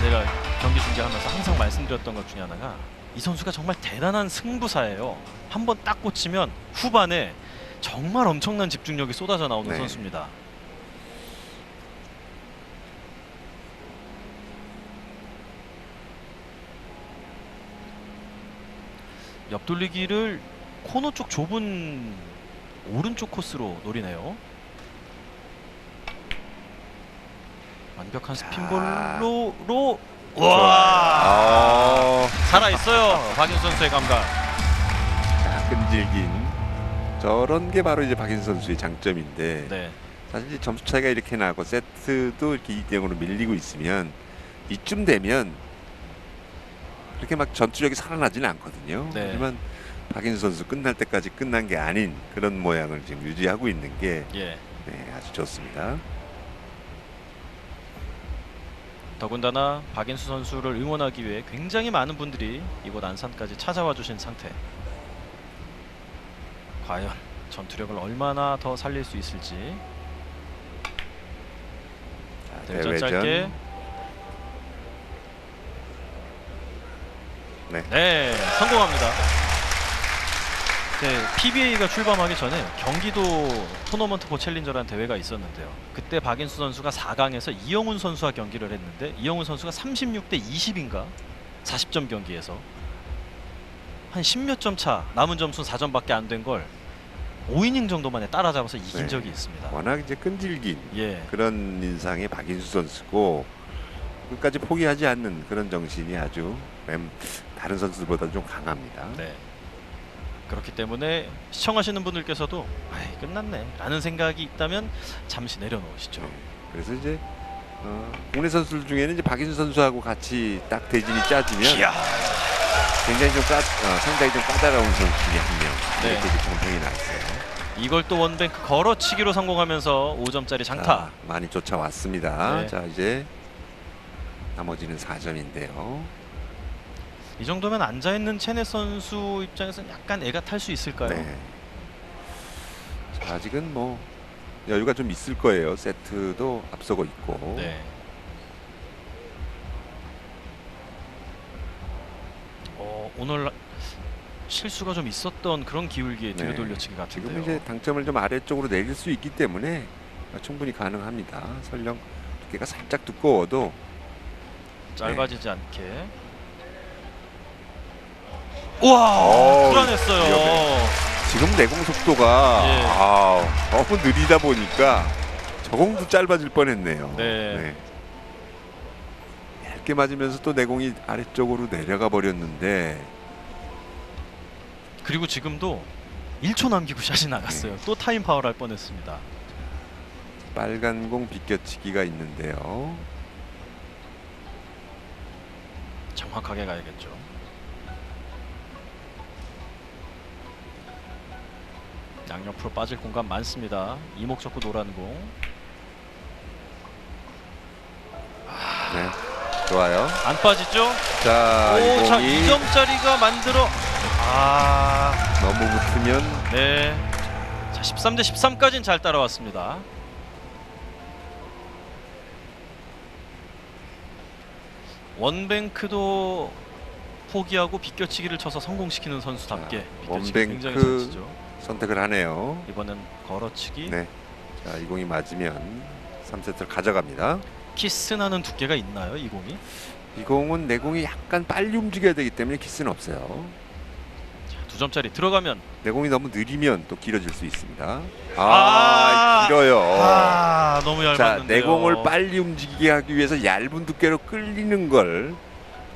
내가 경기 중계하면서 항상 말씀드렸던 것 중에 하나가 이 선수가 정말 대단한 승부사예요. 한번 딱 꽂히면 후반에 정말 엄청난 집중력이 쏟아져 나오는 네. 선수입니다. 옆돌리기를 코너 쪽 좁은 오른쪽 코스로 노리네요. 완벽한 스핀볼로 와 살아 있어요. 박인수 선수의 감각. 자, 끈질긴 저런 게 바로 이제 박인수 선수의 장점인데 네. 사실 이제 점수 차이가 이렇게 나고 세트도 이렇게 2대0으로 밀리고 있으면 이쯤 되면 그렇게 막 전투력이 살아나지는 않거든요. 네. 하지만 박인수 선수 끝날 때까지 끝난 게 아닌 그런 모양을 지금 유지하고 있는 게 예. 네, 아주 좋습니다. 더군다나 박인수 선수를 응원하기 위해 굉장히 많은 분들이 이곳 안산까지 찾아와 주신 상태. 과연 전투력을 얼마나 더 살릴 수 있을지. 자, 대전 짧게. 네, 성공합니다. PBA가 출범하기 전에 경기도 토너먼트 포 챌린저라는 대회가 있었는데요. 그때 박인수 선수가 4강에서 이영훈 선수와 경기를 했는데 이영훈 선수가 36대 20인가 40점 경기에서 한 10몇 점 차, 남은 점수는 4점밖에 안 된 걸 5이닝 정도 만에 따라잡아서 이긴 네. 적이 있습니다. 워낙 이제 끈질긴 예. 그런 인상의 박인수 선수고 끝까지 포기하지 않는 그런 정신이 아주 다른 선수들보다 좀 강합니다. 네. 그렇기 때문에 시청하시는 분들께서도 아이 끝났네 라는 생각이 있다면 잠시 내려놓으시죠. 네. 그래서 이제 국내 선수들 중에는 이제 박인수 선수하고 같이 딱 대진이 짜지면 이야. 굉장히 좀 상당히 좀 까다로운 선수 중에 한 명 네. 이렇게 이제 정평이 났어요. 이걸 또 원뱅크 걸어치기로 성공하면서 5점짜리 장타. 많이 쫓아왔습니다. 네. 자, 이제 나머지는 4점인데요. 이 정도면 앉아 있는 체넷 선수 입장에서는 약간 애가 탈 수 있을까요? 네. 자, 아직은 뭐 여유가 좀 있을 거예요. 세트도 앞서고 있고. 네. 오늘 실수가 좀 있었던 그런 기울기의 뒤로 네. 돌려치기 같은데요. 지금 이제 당점을 좀 아래쪽으로 내릴 수 있기 때문에 충분히 가능합니다. 설령 두께가 살짝 두꺼워도 짧아지지 않게. 우와! 불안했어요. 위험해. 지금 내공 속도가 예. 너무 느리다 보니까 저공도 짧아질 뻔했네요. 네. 얇게 맞으면서 또 내공이 아래쪽으로 내려가 버렸는데 그리고 지금도 1초 남기고 샷이 나갔어요. 또 타임 파울 할 뻔했습니다. 빨간 공 비껴치기가 있는데요. 정확하게 가야겠죠. 양옆으로 빠질 공간 많습니다. 이목 접고 노란 공. 네, 좋아요. 안 빠지죠? 자, 이 자, 공이 2점짜리가 만들어. 너무 붙으면 네. 자, 13대 13까지는 잘 따라왔습니다. 원뱅크도 포기하고 비껴치기를 쳐서 성공시키는 선수답게 비껴치기 굉장히 잘 치죠. 원뱅크 선택을 하네요. 이번엔 걸어치기. 네. 자, 이 공이 맞으면 3세트를 가져갑니다. 키스나는 두께가 있나요, 이 공이? 이 공은 내 공이 약간 빨리 움직여야 되기 때문에 키스는 없어요. 자, 2점짜리 들어가면 내 공이 너무 느리면 또 길어질 수 있습니다. 아, 길어요. 너무 자, 얇았는데요. 내 공을 빨리 움직이게 하기 위해서 얇은 두께로 끌리는 걸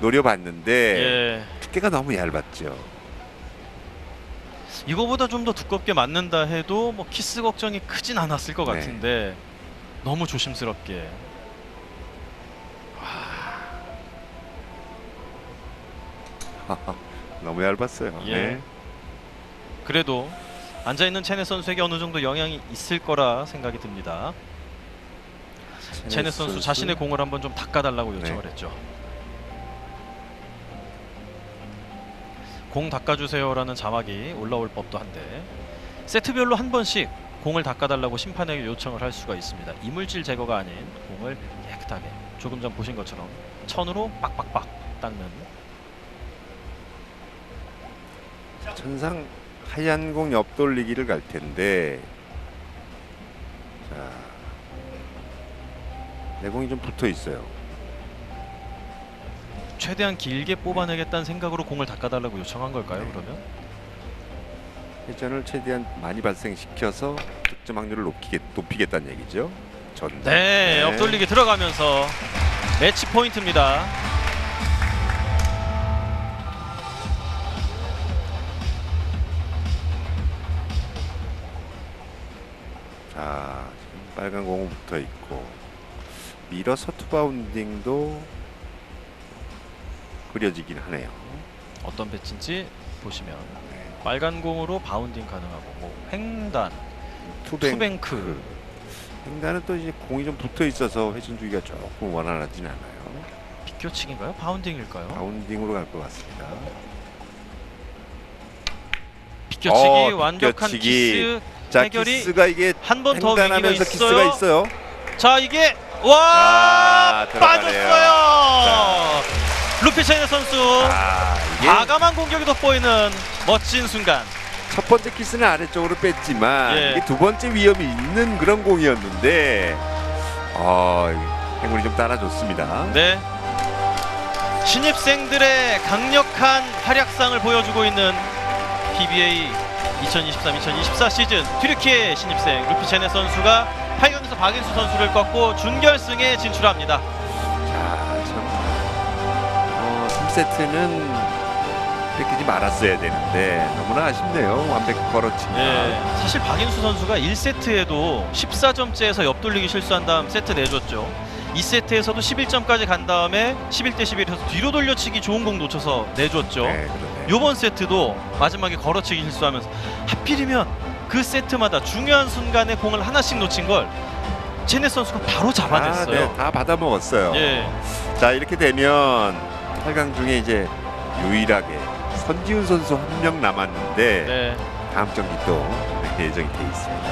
노려봤는데 예. 두께가 너무 얇았죠. 이거보다 좀 더 두껍게 맞는다 해도 뭐 키스 걱정이 크진 않았을 것 네. 같은데 너무 조심스럽게. 너무 얇았어요. 예. 네. 그래도 앉아있는 체넷 선수에게 어느 정도 영향이 있을 거라 생각이 듭니다. 체넷 선수 자신의 공을 한번 좀 닦아달라고 요청을 했죠. 공 닦아주세요라는 자막이 올라올 법도 한데 세트별로 한 번씩 공을 닦아달라고 심판에게 요청을 할 수가 있습니다. 이물질 제거가 아닌 공을 깨끗하게 조금 전 보신 것처럼 천으로 빡빡빡 닦는. 천상 하얀 공 옆돌리기를 갈 텐데 자, 내 공이 좀 붙어 있어요. 최대한 길게 뽑아내겠다는 생각으로 공을 닦아달라고 요청한 걸까요? 그러면? 회전을 최대한 많이 발생시켜서 득점 확률을 높이겠다는 얘기죠. 네, 옆돌리기 들어가면서 매치 포인트입니다. 자, 지금 빨간 공은 붙어 있고 밀어서 투바운딩도 그려지긴 하네요. 어떤 배치인지 보시면 빨간 공으로 바운딩 가능하고 뭐 횡단, 투뱅크. 횡단은 또 이제 공이 좀 붙어 있어서 회전 주기가 조금 원활하진 않아요. 비껴치기인가요? 바운딩일까요? 바운딩으로 갈 것 같습니다. 비껴치기 완벽한 비껴치기. 키스. 자, 해결이 키스가 이게 한 번 더 위기가 횡단하면서 있어요. 키스가 있어요. 자, 이게 와 들어가네요. 빠졌어요. 루피 체넷 선수 이게 과감한 공격이 돋보이는 멋진 순간. 첫 번째 키스는 아래쪽으로 뺐지만 예. 이게 두 번째 위험이 있는 그런 공이었는데 행운이 좀 따라줬습니다. 네. 신입생들의 강력한 활약상을 보여주고 있는 PBA 2023-2024 시즌 튀르키예 신입생 루피 체넷 선수가 8강에서 박인수 선수를 꺾고 준결승에 진출합니다. 자, 참 3세트는 뺏기지 말았어야 되는데 너무나 아쉽네요. 완벽히 걸어치기. 예, 사실 박인수 선수가 1세트에도 14점째에서 옆돌리기 실수한 다음 세트 내줬죠. 2세트에서도 11점까지 간 다음에 11대 11에서 뒤로 돌려치기 좋은 공 놓쳐서 내줬죠. 네, 그러네요. 요번 세트도 마지막에 걸어치기 실수하면서 하필이면 그 세트마다 중요한 순간에 공을 하나씩 놓친 걸 체넷 선수가 바로 잡아냈어요. 네, 다 받아 먹었어요. 예, 자, 이렇게 되면 8강 중에 이제 유일하게 선지훈 선수 한 명 남았는데 네. 다음 경기 또 예정이 돼 있습니다.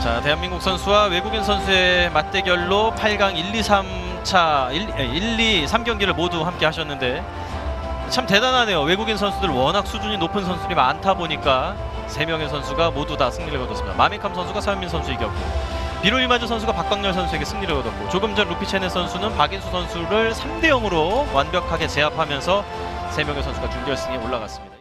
자, 대한민국 선수와 외국인 선수의 맞대결로 8강 1, 2, 3차 1, 2, 3경기를 모두 함께 하셨는데 참 대단하네요. 외국인 선수들 워낙 수준이 높은 선수들이 많다 보니까 3명의 선수가 모두 다 승리를 거뒀습니다. 마미캄 선수가 서현민 선수 이겼고 비로이마즈 선수가 박광렬 선수에게 승리를 거뒀고 조금 전 루피체네 선수는 박인수 선수를 3대 0으로 완벽하게 제압하면서 3명의 선수가 준결승에 올라갔습니다.